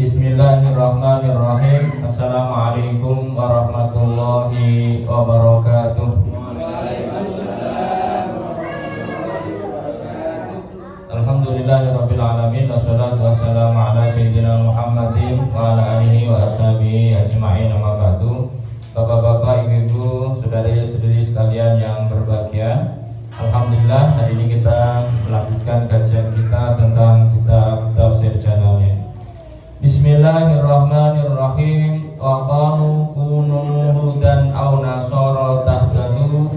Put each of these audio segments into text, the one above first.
Bismillahirrahmanirrahim. Assalamualaikum warahmatullahi wabarakatuh. Alhamdulillahirabbil alamin wassalatu wassalamu ala sayyidina Muhammadin wa ala alihi wa ashabihi ajma'in, amma ba'du. Bapak-bapak, ibu-ibu, saudara-saudari sekalian yang berbahagia, alhamdulillah hari ini kita melanjutkan kajian kita tentang kitab Tafsir Jalalain. Bismillahirrahmanirrahim. Wa qalu kunu hudan aw nasara tahtadu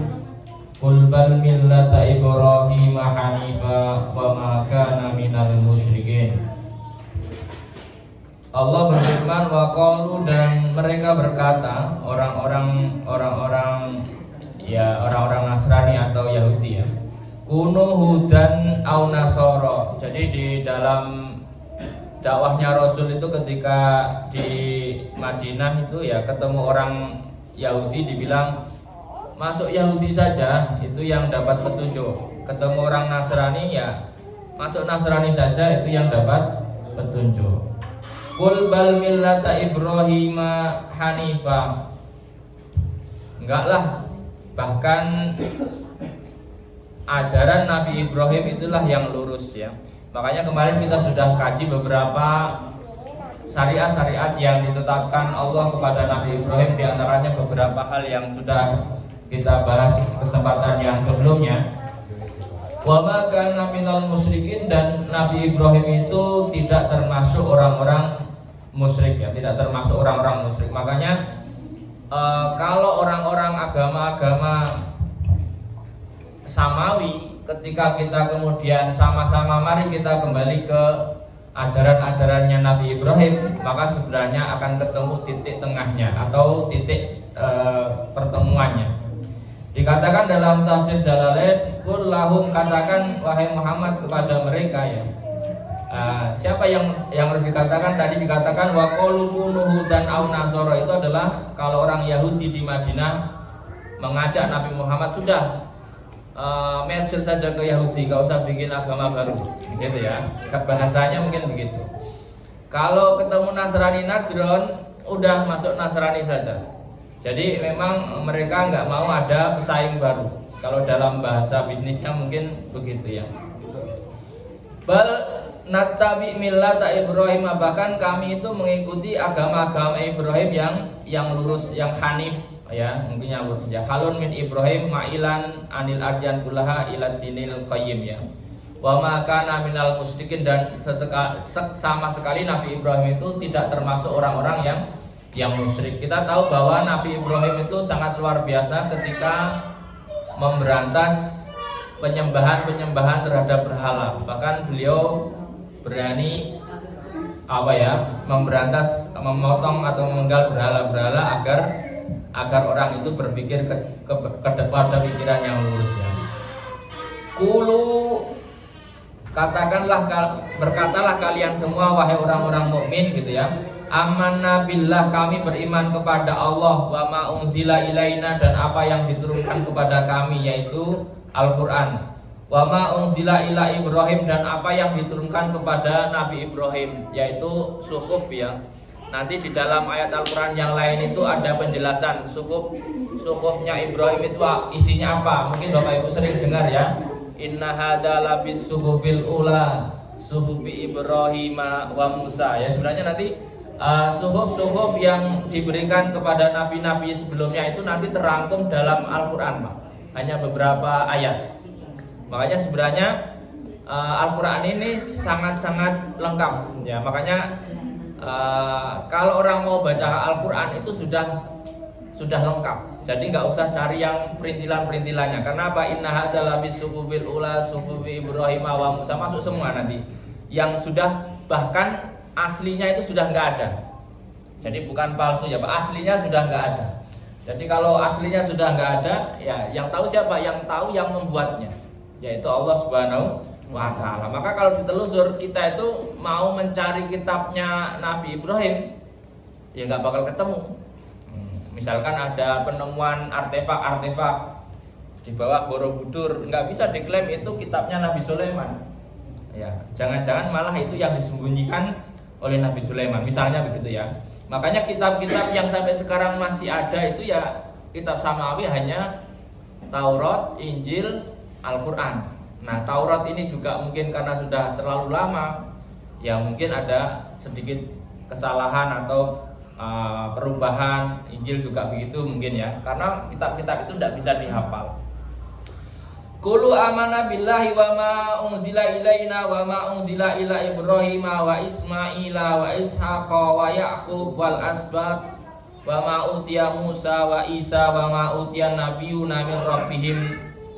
qul bal millata Ibrahim hanifa wa ma kana minal musyrikin. Allah berfirman, wa qalu, dan mereka berkata, orang-orang Nasrani atau Yahudi ya, kunu hudan aw nasara. Jadi di dalam dakwahnya Rasul itu ketika di Madinah itu ya ketemu orang Yahudi, dibilang masuk Yahudi saja itu yang dapat petunjuk. Ketemu orang Nasrani ya masuk Nasrani saja itu yang dapat petunjuk. Qul bal millata Ibrahim hanifa. Enggak lah, bahkan ajaran Nabi Ibrahim itulah yang lurus ya. Makanya kemarin kita sudah kaji beberapa syariat-syariat yang ditetapkan Allah kepada Nabi Ibrahim, diantaranya beberapa hal yang sudah kita bahas kesempatan yang sebelumnya. Wa ma kana minal musyrikin, dan Nabi Ibrahim itu tidak termasuk orang-orang musyrik ya, tidak termasuk orang-orang musyrik. Makanya kalau orang-orang agama-agama samawi, ketika kita kemudian sama-sama mari kita kembali ke ajaran-ajarannya Nabi Ibrahim, maka sebenarnya akan ketemu titik tengahnya atau titik pertemuannya. Dikatakan dalam tafsir Jalalain, qul lahum, katakan wahai Muhammad kepada mereka ya. Siapa yang harus dikatakan? Tadi dikatakan wa qalu kunu hudan aw nasara, itu adalah kalau orang Yahudi di Madinah mengajak Nabi Muhammad, sudah merger saja ke Yahudi, gak usah bikin agama baru, gitu ya. Bahasanya mungkin begitu. Kalau ketemu Nasrani Najran, udah masuk Nasrani saja. Jadi memang mereka nggak mau ada pesaing baru. Kalau dalam bahasa bisnisnya mungkin begitu ya. Bal nattabi millata Ibrahim, bahkan kami itu mengikuti agama-agama Ibrahim yang lurus, yang hanif ya, mungkin yang lurus ya. Halun min Ibrahim ma'ilan anil adyan kullaha ila dinil qayyim ya. Wa ma kana minal musyrikin, dan sama sekali Nabi Ibrahim itu tidak termasuk orang-orang yang musyrik. Kita tahu bahwa Nabi Ibrahim itu sangat luar biasa ketika memberantas penyembahan terhadap berhala. Bahkan beliau berani memberantas, memotong atau memenggal berhala-berhala agar orang itu berpikir ke depan ada pikiran yang lurus ya. Qulu, berkatalah kalian semua wahai orang-orang mukmin gitu ya. Amanna billah, kami beriman kepada Allah, wa ma unzila ilaina, dan apa yang diturunkan kepada kami yaitu Al-Qur'an. Wa ma unzila ila Ibrahim, dan apa yang diturunkan kepada Nabi Ibrahim yaitu suhuf ya. Nanti di dalam ayat Al-Qur'an yang lain itu ada penjelasan suhufnya Ibrahim itu isinya apa. Mungkin Bapak Ibu sering dengar ya. Inna hadza labis suhufil ula suhufi Ibrahim wa Musa ya. Sebenarnya nanti suhuf yang diberikan kepada nabi-nabi sebelumnya itu nanti terangkum dalam Al-Qur'an, Pak. Hanya beberapa ayat. Makanya sebenarnya Al-Qur'an ini sangat-sangat lengkap ya. Makanya kalau orang mau baca Al-Qur'an itu sudah lengkap. Jadi nggak usah cari yang perintilan-perintilannya. Karena apa? Inna hadzal labis suhufil ula suhufi Ibrahim wa Musa, masuk semua nanti. Yang sudah bahkan aslinya itu sudah nggak ada. Jadi bukan palsu ya Pak, aslinya sudah nggak ada. Jadi kalau aslinya sudah nggak ada, ya yang tahu siapa? Yang tahu yang membuatnya, yaitu Allah Subhanahu wa Ta'ala. Maka kalau ditelusur, kita itu mau mencari kitabnya Nabi Ibrahim, ya nggak bakal ketemu. Misalkan ada penemuan artefak di bawah Borobudur, nggak bisa diklaim itu kitabnya Nabi Sulaiman. Ya, jangan-jangan malah itu yang disembunyikan oleh Nabi Sulaiman, misalnya begitu ya. Makanya kitab-kitab yang sampai sekarang masih ada itu ya kitab samawi hanya Taurat, Injil, Al-Quran. Nah, Taurat ini juga mungkin karena sudah terlalu lama, ya mungkin ada sedikit kesalahan atau perubahan. Injil juga begitu mungkin ya, karena kitab-kitab itu tidak bisa dihafal. Qulu amanna billahi wa ma unzila ilaina wa ma unzila ila Ibrahim wa Ismaila wa Ishaqa wa Yaqub wal asbat wa ma utiya Musa wa Isa wa ma utiya nabiyuna min rabbihim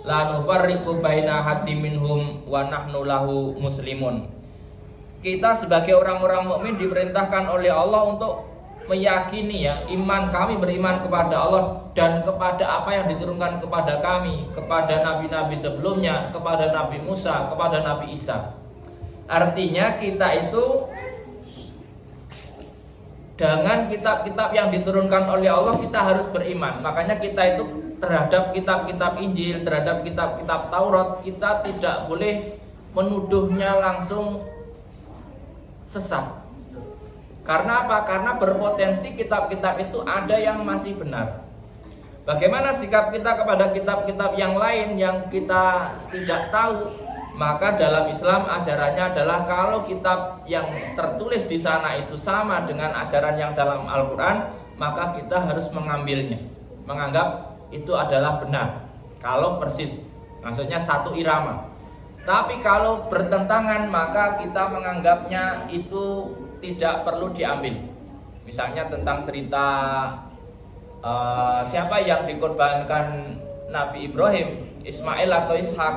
la nufarriqu baina haddin minhum wa nahnu lahu muslimun. Kita sebagai orang-orang mukmin diperintahkan oleh Allah untuk meyakini ya, iman kami beriman kepada Allah dan kepada apa yang diturunkan kepada kami, kepada nabi-nabi sebelumnya, kepada Nabi Musa, kepada Nabi Isa. Artinya kita itu dengan kitab-kitab yang diturunkan oleh Allah kita harus beriman. Makanya kita itu terhadap kitab-kitab Injil, terhadap kitab-kitab Taurat, kita tidak boleh menuduhnya langsung sesat. Karena apa? Karena berpotensi kitab-kitab itu ada yang masih benar. Bagaimana sikap kita kepada kitab-kitab yang lain yang kita tidak tahu? Maka dalam Islam ajarannya adalah kalau kitab yang tertulis di sana itu sama dengan ajaran yang dalam Al-Quran, maka kita harus mengambilnya, menganggap itu adalah benar. Kalau persis, maksudnya satu irama. Tapi kalau bertentangan, maka kita menganggapnya itu tidak perlu diambil. Misalnya tentang cerita siapa yang dikorbankan Nabi Ibrahim, Ismail atau Ishak,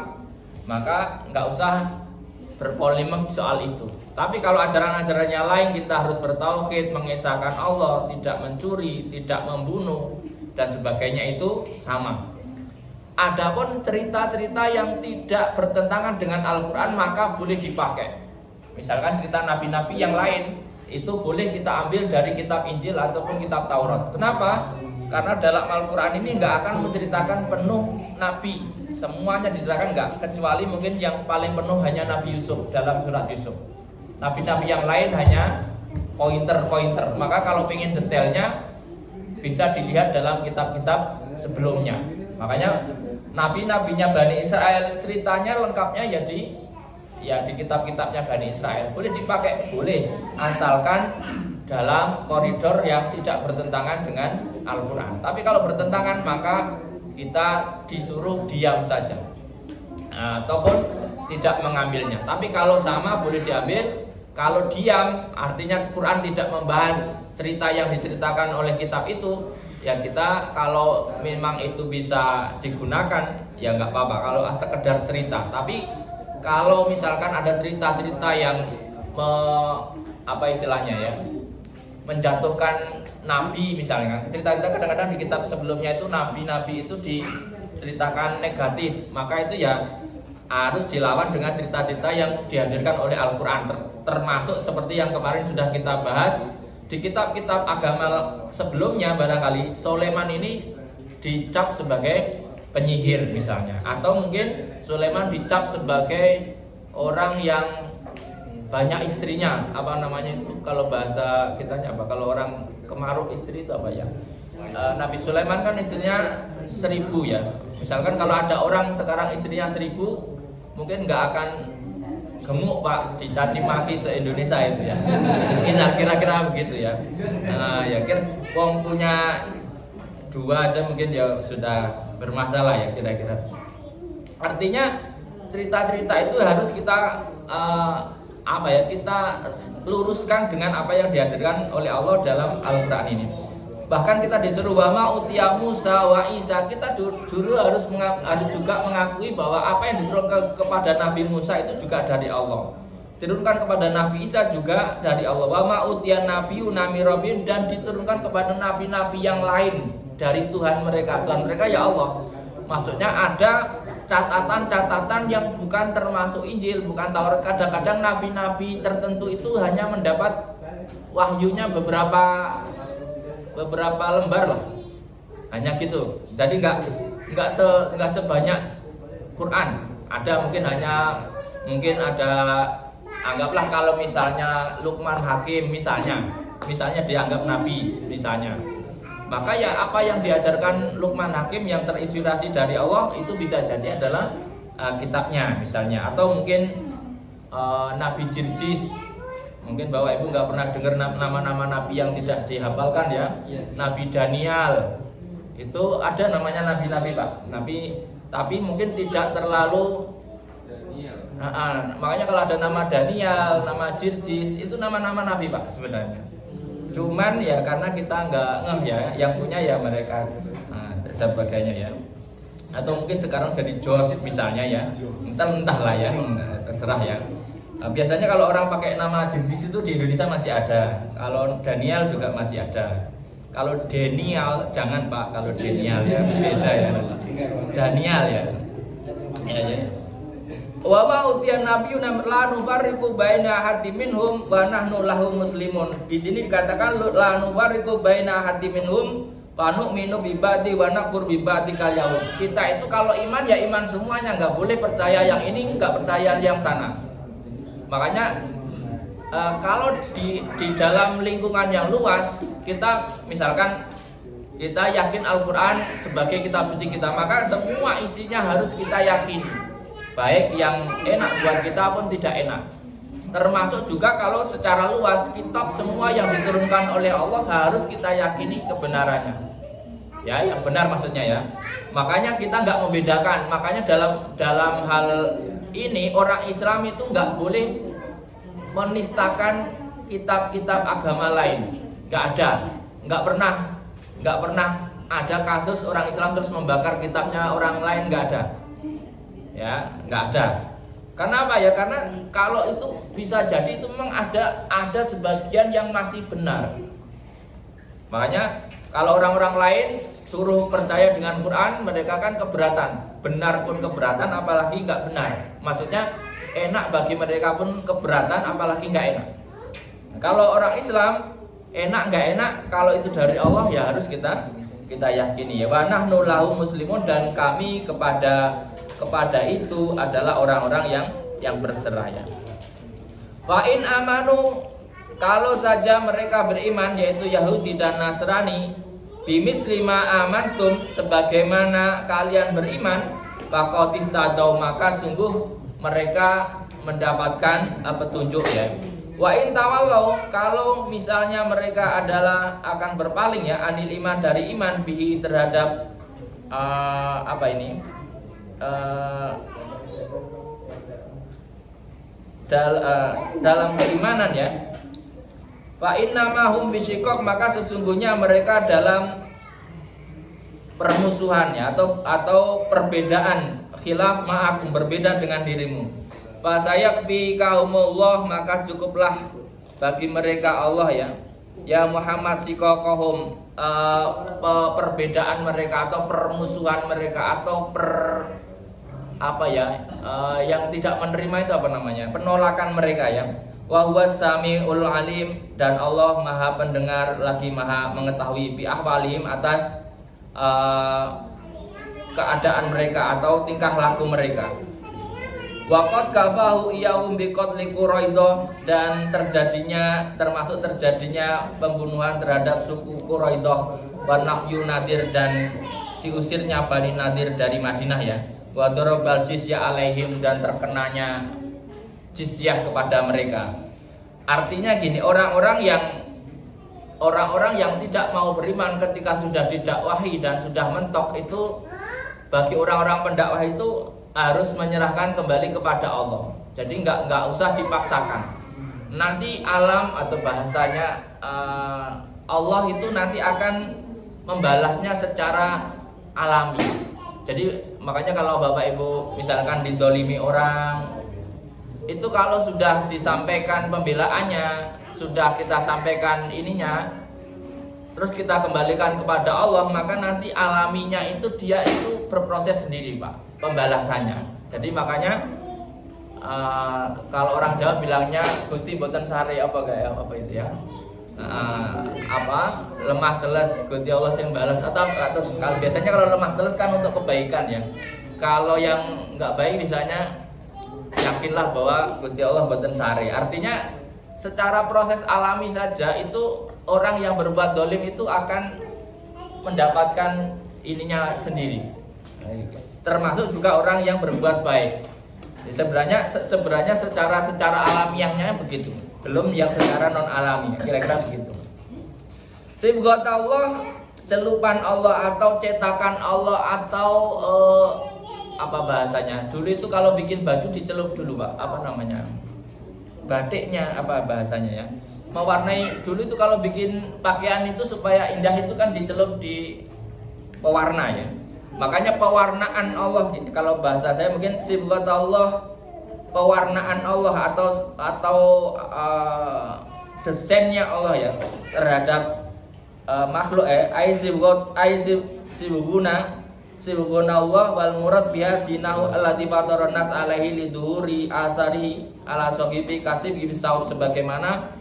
maka nggak usah berpolemik soal itu. Tapi kalau ajaran-ajarannya lain, kita harus bertauhid, mengesahkan Allah, tidak mencuri, tidak membunuh dan sebagainya, itu sama. Adapun cerita-cerita yang tidak bertentangan dengan Al-Quran maka boleh dipakai. Misalkan cerita nabi-nabi yang lain itu boleh kita ambil dari kitab Injil ataupun kitab Taurat. Kenapa? Karena dalam Al-Quran ini nggak akan menceritakan penuh nabi, semuanya diceritakan nggak, kecuali mungkin yang paling penuh hanya Nabi Yusuf dalam surat Yusuf. Nabi-nabi yang lain hanya pointer-pointer. Maka kalau ingin detailnya bisa dilihat dalam kitab-kitab sebelumnya. Makanya nabi-nabinya Bani Israel ceritanya lengkapnya ya di kitab-kitabnya Bani Israel. Boleh dipakai, boleh, asalkan dalam koridor yang tidak bertentangan dengan Al-Quran. Tapi kalau bertentangan maka kita disuruh diam saja, ataupun tidak mengambilnya. Tapi kalau sama boleh diambil. Kalau diam artinya Quran tidak membahas cerita yang diceritakan oleh kitab itu, ya kita kalau memang itu bisa digunakan ya nggak apa-apa kalau sekedar cerita. Tapi kalau misalkan ada cerita-cerita yang menjatuhkan nabi misalnya, cerita-cerita kadang-kadang di kitab sebelumnya itu nabi-nabi itu diceritakan negatif, maka itu ya harus dilawan dengan cerita-cerita yang dihadirkan oleh Al-Quran, termasuk seperti yang kemarin sudah kita bahas di kitab-kitab agama sebelumnya. Barangkali Sulaiman ini dicap sebagai penyihir misalnya, atau mungkin Sulaiman dicap sebagai orang yang banyak istrinya, apa namanya itu kalau bahasa kitanya apa, kalau orang kemaruk istri itu apa ya, Nabi Sulaiman kan istrinya 1000 ya. Misalkan kalau ada orang sekarang istrinya 1000, mungkin nggak akan gemuk pak, dicaci maki se-Indonesia itu ya. Mungkin kira-kira begitu ya. Ya kira wong punya 2 aja mungkin ya sudah bermasalah ya kira-kira. Artinya cerita-cerita itu harus kita kita luruskan dengan apa yang dihadirkan oleh Allah dalam Al-Quran ini. Bahkan kita disuruh wama utia Musa wa Isa, kita dulu harus juga mengakui bahwa apa yang diturunkan kepada Nabi Musa itu juga dari Allah, diturunkan kepada Nabi Isa juga dari Allah. Wama utia Nabiyu nami Robin, dan diturunkan kepada nabi-nabi yang lain dari Tuhan mereka ya Allah. Maksudnya ada catatan-catatan yang bukan termasuk Injil, bukan Taurat. Kadang-kadang nabi-nabi tertentu itu hanya mendapat wahyunya beberapa lembar lah, hanya gitu. Jadi nggak sebanyak Quran. Ada mungkin ada Anggaplah kalau misalnya Luqman Hakim misalnya dianggap nabi misalnya. Maka ya apa yang diajarkan Luqman Hakim yang terinspirasi dari Allah itu bisa jadi adalah kitabnya misalnya, atau mungkin Nabi Jirjis. Mungkin Bapak Ibu nggak pernah dengar nama-nama nabi yang tidak dihafalkan ya. Nabi Daniel itu ada namanya nabi-nabi Pak. Tapi mungkin tidak terlalu. Makanya kalau ada nama Daniel, nama Jirjis itu nama-nama nabi Pak sebenarnya. Cuman ya karena kita nggak ngeh ya, yang punya ya mereka sebagainya ya. Atau mungkin sekarang jadi Jos misalnya ya, entahlah ya, terserah ya. Biasanya kalau orang pakai nama Jirjis itu di Indonesia masih ada. Kalau Daniel juga masih ada. Kalau Daniel jangan Pak, kalau Daniel ya beda ya. Daniel ya. Ya. Wa ma utiyan nabiyuna la nufarriqu baina ahadin minhum wa nahnu lahu muslimun. Di sini dikatakan la nufarriqu baina ahadin minhum wa nu'minu bi ba'di wa nakfur bi ba'di kal yaum. Kita itu kalau iman ya iman semuanya, enggak boleh percaya yang ini, enggak percaya yang sana. Makanya kalau di dalam lingkungan yang luas kita misalkan kita yakin Al-Quran sebagai kitab suci kita, maka semua isinya harus kita yakini, baik yang enak buat kita pun tidak enak. Termasuk juga kalau secara luas kitab semua yang diturunkan oleh Allah harus kita yakini kebenarannya, ya yang benar maksudnya ya. Makanya kita nggak membedakan. Makanya dalam hal ini orang Islam itu nggak boleh menistakan kitab-kitab agama lain. Nggak pernah ada kasus orang Islam terus membakar kitabnya orang lain, nggak ada. Ya, nggak ada. Karena apa ya? Karena kalau itu bisa jadi itu memang ada sebagian yang masih benar. Makanya kalau orang-orang lain suruh percaya dengan Quran, mereka kan keberatan. Benar pun keberatan, apalagi nggak benar. Maksudnya enak bagi mereka pun keberatan, apalagi nggak enak. Nah, kalau orang Islam enak nggak enak, kalau itu dari Allah ya harus kita yakini ya. Wa nahnu lahu muslimun, dan kami kepada itu adalah orang-orang yang berserah ya. Wa in amanu, kalau saja mereka beriman, yaitu Yahudi dan Nasrani, bimisli ma amantum, sebagaimana kalian beriman, faqad ihtadaw, maka sungguh mereka mendapatkan petunjuk ya. Wa in tawallau, kalau misalnya mereka adalah akan berpaling ya, anil iman, dari iman, bihi, terhadap dalam keimanan ya. Fa innamahum bisyikok, maka sesungguhnya mereka dalam permusuhannya atau perbedaan, khilaf ma'akum, berbeda dengan dirimu. Fa sayakfikahumullah, maka cukuplah bagi mereka Allah ya Muhammad sikokohum, perbedaan mereka atau permusuhan mereka atau yang tidak menerima itu apa namanya, penolakan mereka ya. Wa huwas samiul alim, dan Allah maha pendengar lagi maha mengetahui, bi ahwalihim, atas keadaan mereka atau tingkah laku mereka. Waqad kafahu iyahum biqatli Quraidah, dan termasuk terjadinya pembunuhan terhadap suku Quraidah, wa nahyu Nadir, dan diusirnya Bani Nadir dari Madinah ya. Wa darabal jizya alaihim, dan terkenanya jizyah kepada mereka. Artinya gini, orang-orang yang tidak mau beriman ketika sudah didakwahi dan sudah mentok, itu bagi orang-orang pendakwah itu harus menyerahkan kembali kepada Allah. Jadi nggak usah dipaksakan. Nanti alam atau bahasanya Allah itu nanti akan membalasnya secara alami. Jadi makanya kalau Bapak Ibu misalkan didolimi orang, itu kalau sudah disampaikan pembelaannya, sudah kita sampaikan ininya, terus kita kembalikan kepada Allah, maka nanti alaminya itu dia itu berproses sendiri Pak, pembalasannya. Jadi makanya kalau orang Jawa bilangnya Gusti boten sare apa itu ya, lemah teles Gusti Allah yang balas, atau biasanya kalau lemah teles kan untuk kebaikan ya. Kalau yang nggak baik misalnya yakinlah bahwa Gusti Allah mboten sare. Artinya secara proses alami saja itu orang yang berbuat dolim itu akan mendapatkan ininya sendiri. Termasuk juga orang yang berbuat baik. Sebenarnya secara alamiahnya begitu. Belum yang secara non alami, kira-kira begitu. Sibghat Allah, celupan Allah atau cetakan Allah atau apa bahasanya? Dulu itu kalau bikin baju dicelup dulu, Pak. Apa namanya? Batiknya apa bahasanya ya? Mewarnai dulu itu kalau bikin pakaian itu supaya indah itu kan dicelup di pewarna ya. Makanya pewarnaan Allah, kalau bahasa saya mungkin sibghat Allah, pewarnaan Allah atau desainnya Allah ya terhadap makhluk sibghuna Allah wal murad biha dinahu allati fatara nas alaihi liduhuri asari ala sahibi kasib bisawab, sebagaimana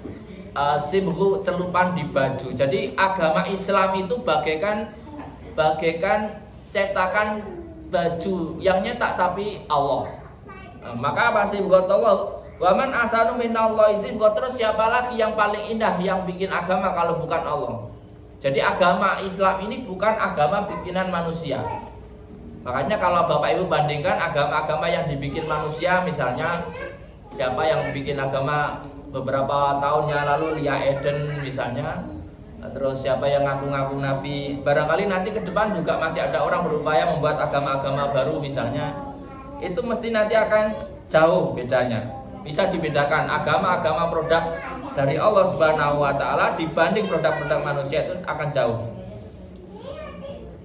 sibghu celupan di baju. Jadi agama Islam itu bagaikan cetakan baju yang nyetak tapi Allah. Maka apa sibghat Allah? Wa man asanu minallahi sibghat, terus siapa lagi yang paling indah yang bikin agama kalau bukan Allah? Jadi agama Islam ini bukan agama bikinan manusia. Makanya kalau Bapak Ibu bandingkan agama-agama yang dibikin manusia, misalnya siapa yang bikin agama beberapa tahun yang lalu, Lia Eden misalnya, terus siapa yang ngaku-ngaku nabi, barangkali nanti ke depan juga masih ada orang berupaya membuat agama-agama baru misalnya, itu mesti nanti akan jauh bedanya. Bisa dibedakan agama-agama produk dari Allah Subhanahu wa taala dibanding produk-produk manusia itu akan jauh.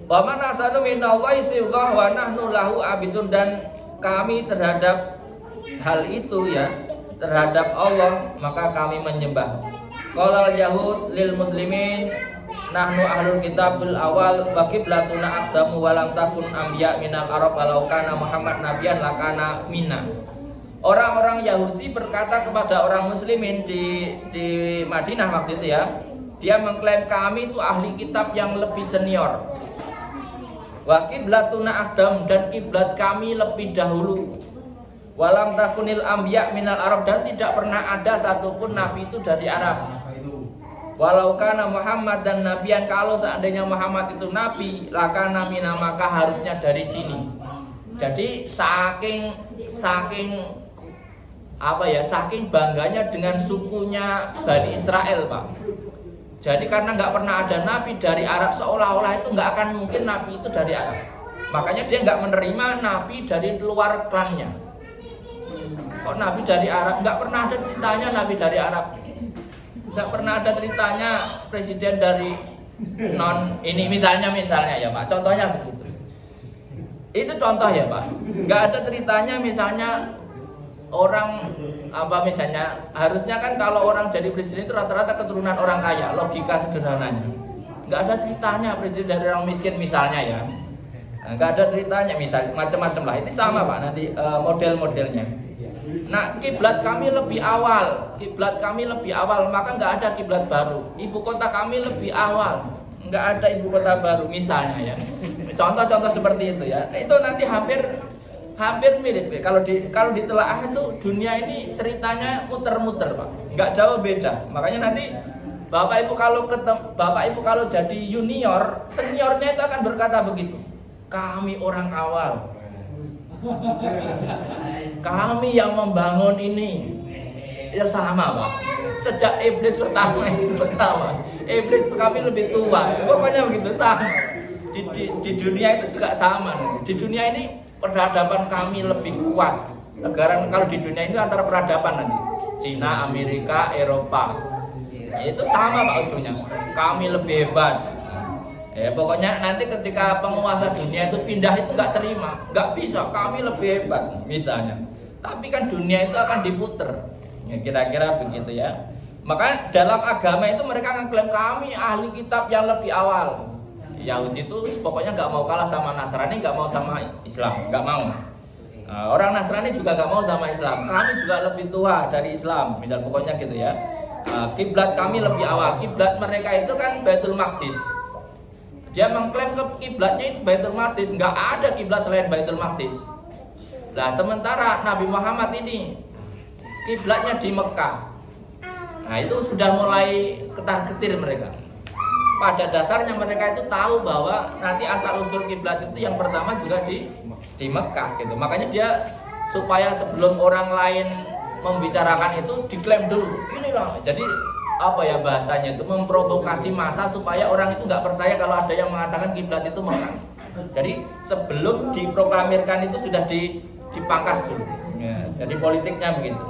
Wa man asanu minallahi sibghah wa nahnu lahu abidun, dan kami terhadap hal itu ya, terhadap Allah maka kami menyembah. Qala al-yahud lil muslimin nahnu ahlul kitab bil awal wa qiblatuna aqdamu wa lam takun anbiya minal arab walau kana Muhammad nabiyan lakana minna. Orang-orang Yahudi berkata kepada orang muslimin di Madinah waktu itu ya, dia mengklaim kami itu ahli kitab yang lebih senior. Wa qiblatuna aqdam, dan kiblat kami lebih dahulu. Walam takunil anbiya minal arab, dan tidak pernah ada satupun nabi itu dari Arab. Walau kana Muhammad dan nabiyan, kalau seandainya Muhammad itu nabi, lakana mina, maka harusnya dari sini. Jadi saking bangganya dengan sukunya Bani Israel, Pak. Jadi karena nggak pernah ada nabi dari Arab, seolah-olah itu nggak akan mungkin nabi itu dari Arab. Makanya dia nggak menerima nabi dari luar klannya. Kok nabi dari Arab? Nggak pernah ada ceritanya nabi dari Arab. Nggak pernah ada ceritanya presiden dari non ini misalnya ya Pak. Contohnya begitu. Itu contoh ya Pak. Nggak ada ceritanya misalnya orang apa misalnya, harusnya kan kalau orang jadi presiden itu rata-rata keturunan orang kaya, logika sederhananya. Nggak ada ceritanya presiden dari orang miskin misalnya ya. Nggak ada ceritanya, misal macam-macam lah. Ini sama Pak nanti model-modelnya. Nah, kiblat kami lebih awal, maka nggak ada kiblat baru. Ibu kota kami lebih awal, nggak ada ibu kota baru misalnya ya. Contoh-contoh seperti itu ya. Itu nanti hampir mirip ya. Kalau ditelaah itu dunia ini ceritanya muter-muter Pak, nggak jauh beda. Makanya nanti Bapak Ibu kalau jadi junior, seniornya itu akan berkata begitu. Kami orang awal, kami yang membangun ini. Ya sama Pak. Sejak iblis pertama, iblis itu kami lebih tua. Pokoknya begitu sama. Di dunia itu juga sama. Di dunia ini peradaban kami lebih kuat. Negara kalau di dunia ini antara peradaban nanti Cina, Amerika, Eropa. Itu sama Pak ujungnya. Kami lebih hebat. Pokoknya nanti ketika penguasa dunia itu pindah itu nggak terima, nggak bisa. Kami lebih hebat misalnya. Tapi kan dunia itu akan diputer. Ya, kira-kira begitu ya. Maka dalam agama itu mereka akan klaim kami ahli kitab yang lebih awal. Yahudi itu pokoknya nggak mau kalah sama Nasrani, nggak mau sama Islam, nggak mau. Orang Nasrani juga nggak mau sama Islam. Kami juga lebih tua dari Islam, misal pokoknya gitu ya. Kiblat kami lebih awal. Kiblat mereka itu kan Baitul Maqdis. Dia mengklaim ke kiblatnya itu Baitul Maqdis, nggak ada kiblat selain Baitul Maqdis. Nah, sementara Nabi Muhammad ini kiblatnya di Mekah. Nah, itu sudah mulai ketar-ketir mereka. Pada dasarnya mereka itu tahu bahwa nanti asal usul kiblat itu yang pertama juga di Mekah gitu. Makanya dia supaya sebelum orang lain membicarakan itu diklaim dulu. Inilah. Jadi apa ya bahasanya itu memprovokasi massa supaya orang itu nggak percaya kalau ada yang mengatakan kiblat itu Mekah. Jadi sebelum diproklamirkan itu sudah dipangkas dulu. Ya, jadi politiknya begitu.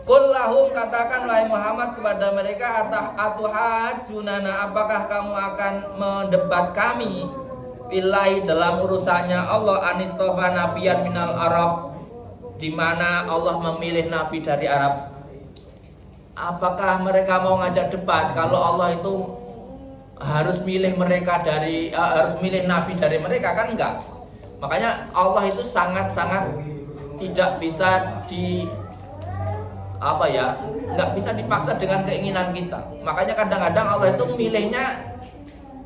Qul lahum, katakan wahai Muhammad kepada mereka, atuhajunana, apakah kamu akan mendebat kami billahi dalam urusannya Allah anistofa nabiyan minal Arab, di mana Allah memilih nabi dari Arab. Apakah mereka mau ngajak debat kalau Allah itu harus milih mereka dari harus milih nabi dari mereka? Kan enggak. Makanya Allah itu sangat-sangat tidak bisa nggak bisa dipaksa dengan keinginan kita. Makanya kadang-kadang Allah itu milihnya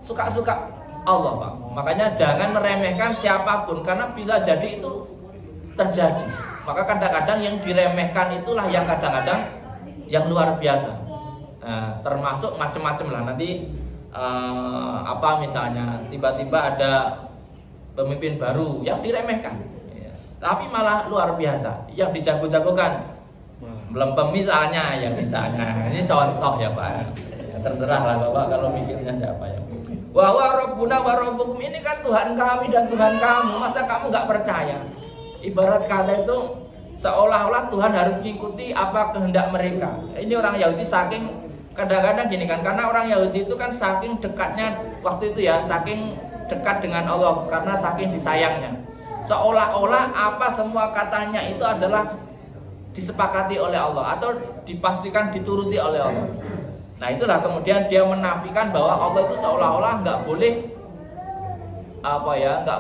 suka-suka Allah, Pak. Makanya jangan meremehkan siapapun karena bisa jadi itu terjadi. Maka kadang-kadang yang diremehkan itulah yang kadang-kadang yang luar biasa. Nah, termasuk macam-macam lah nanti misalnya tiba-tiba ada pemimpin baru yang diremehkan, ya. Tapi malah luar biasa yang dijago-jagokan. Melempem misalnya ini contoh ya Pak. Ya, terserah lah Bapak kalau mikirnya siapa ya. Bahwa Rabbuna wa Rabbukum, ini kan Tuhan kami dan Tuhan kamu. Masa kamu nggak percaya? Ibarat kata itu seolah-olah Tuhan harus mengikuti apa kehendak mereka. Ini orang Yahudi saking kadang-kadang gini kan, karena orang Yahudi itu kan saking dekatnya waktu itu ya, saking dekat dengan Allah karena saking disayangnya. Seolah-olah apa semua katanya itu adalah disepakati oleh Allah atau dipastikan dituruti oleh Allah. Nah, itulah kemudian dia menafikan bahwa Allah itu seolah-olah nggak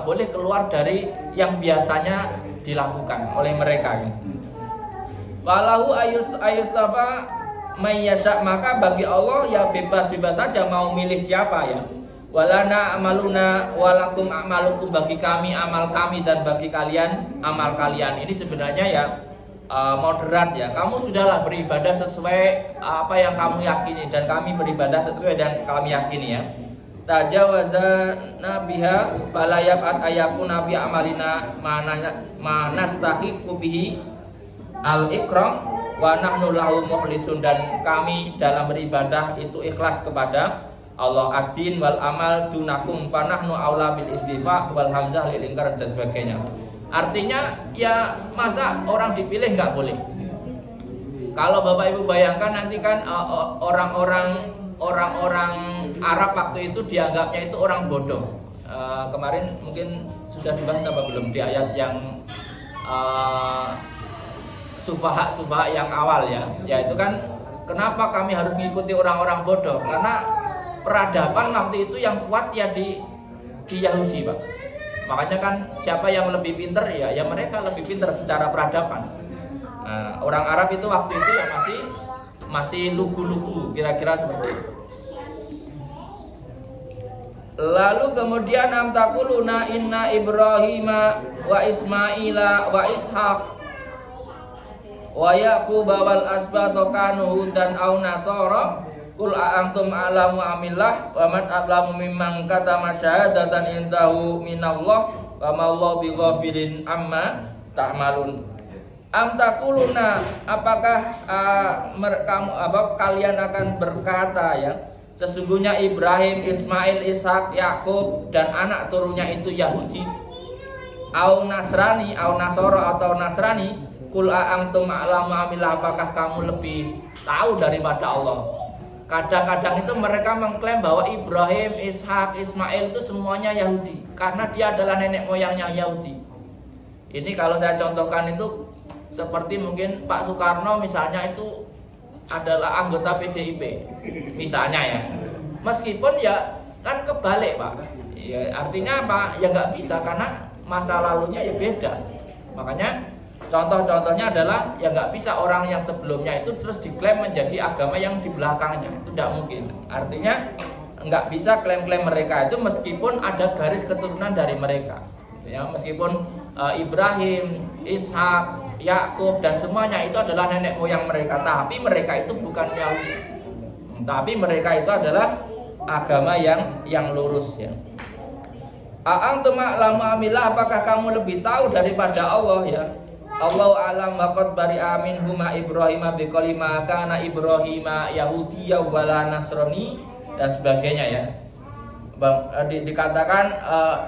boleh keluar dari yang biasanya dilakukan oleh mereka. Walahu ayustafa mayyasha, maka bagi Allah ya bebas-bebas saja mau milih siapa ya. Walana amaluna walakum amalukum, bagi kami amal kami dan bagi kalian amal kalian. Ini sebenarnya ya moderat ya. Kamu sudahlah beribadah sesuai apa yang kamu yakini dan kami beribadah sesuai yang kami yakini ya. Tajawazana biha balayat ayaku nabi amalina manastahiqu bihi al-ikram wa nahnu lahu mukhlisun, dan kami dalam beribadah itu ikhlas kepada Allah. Ad-din wal amal dunakum panahnu aula bil istifa wal hamzah lil inkar dan sebagainya. Artinya ya masa orang dipilih nggak boleh. Kalau Bapak Ibu bayangkan nanti kan orang-orang Arab waktu itu dianggapnya itu orang bodoh. Kemarin mungkin sudah dibahas apa belum di ayat yang sufaha yang awal ya. Yaitu kan kenapa kami harus mengikuti orang-orang bodoh? Karena peradaban waktu itu yang kuat ya di Yahudi, Pak. Makanya kan siapa yang lebih pintar ya mereka lebih pintar secara peradaban. Nah, orang Arab itu waktu itu ya masih lugu-lugu, kira-kira seperti itu. Lalu kemudian amtakuluna inna Ibrahima wa Ismaila wa Ishaq wa Yaqub wal asbata kanu hudan aw nasara qul a'antum a'lamu amillah wa man a'lamu mimman katama syahadatan indahu minallah wa ma Allahu bighafilin amma ta'malun. Am taquluna, apakah kalian akan berkata ya, sesungguhnya Ibrahim, Ismail, Ishak, Yakub dan anak turunnya itu Yahudi, au Nasrani, au Nasoro atau Nasrani, kul a'antum a'lamu amillah, apakah kamu lebih tahu daripada Allah? Kadang-kadang itu mereka mengklaim bahwa Ibrahim, Ishak, Ismail itu semuanya Yahudi karena dia adalah nenek moyangnya Yahudi. Ini kalau saya contohkan itu seperti mungkin Pak Soekarno misalnya itu adalah anggota PDIP misalnya ya. Meskipun ya kan kebalik Pak. Ya, artinya apa? Ya nggak bisa karena masa lalunya ya beda. Makanya contoh-contohnya adalah ya nggak bisa orang yang sebelumnya itu terus diklaim menjadi agama yang di belakangnya, itu tidak mungkin. Artinya nggak bisa klaim-klaim mereka itu meskipun ada garis keturunan dari mereka. Ya, meskipun Ibrahim, Ishak, Yakub dan semuanya itu adalah nenek moyang mereka. Tapi mereka itu bukan Yahudi. Tapi mereka itu adalah agama yang lurus ya. A'antum a'lamu amillah, apakah kamu lebih tahu daripada Allah ya? Allahu a'lam waqad bari'a minhuma Ibrahim biqalima kana Ibrahim Yahudiyya wala Nasrani dan sebagainya ya. Dikatakan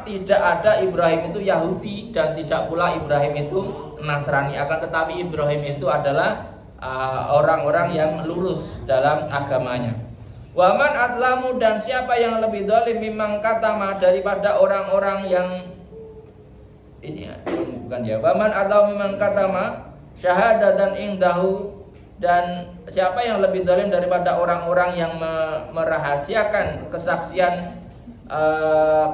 tidak ada Ibrahim itu Yahudi dan tidak pula Ibrahim itu Nasrani, akan tetapi Ibrahim itu adalah orang-orang yang lurus dalam agamanya. Waman adlamu, dan siapa yang lebih zalim mimman katama daripada orang-orang yang ini ya, bukan ya. Waman adlamu mimman katama syahadatan indahu, dan siapa yang lebih zalim daripada orang-orang yang merahasiakan kesaksian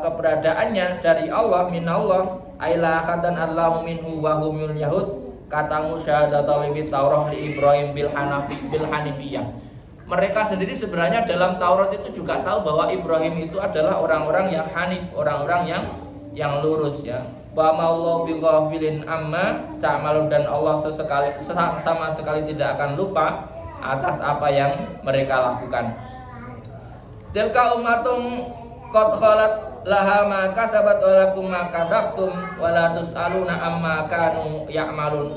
keberadaannya dari Allah minallah aila khadan adlamu minhu wa humul yahud katamu syahadatan li Taurah li Ibrahim bil hanifiyah. Mereka sendiri sebenarnya dalam Taurat itu juga tahu bahwa Ibrahim itu adalah orang-orang yang hanif, orang-orang yang lurus ya. Wa ma'allahu bighafilin amma ta'malun, dan Allah sama sekali tidak akan lupa atas apa yang mereka lakukan. Tilka ummatum qad khalat laha ma kasabat wa lakum ma kasabtum wa la tus'aluna amma kanu ya'malun.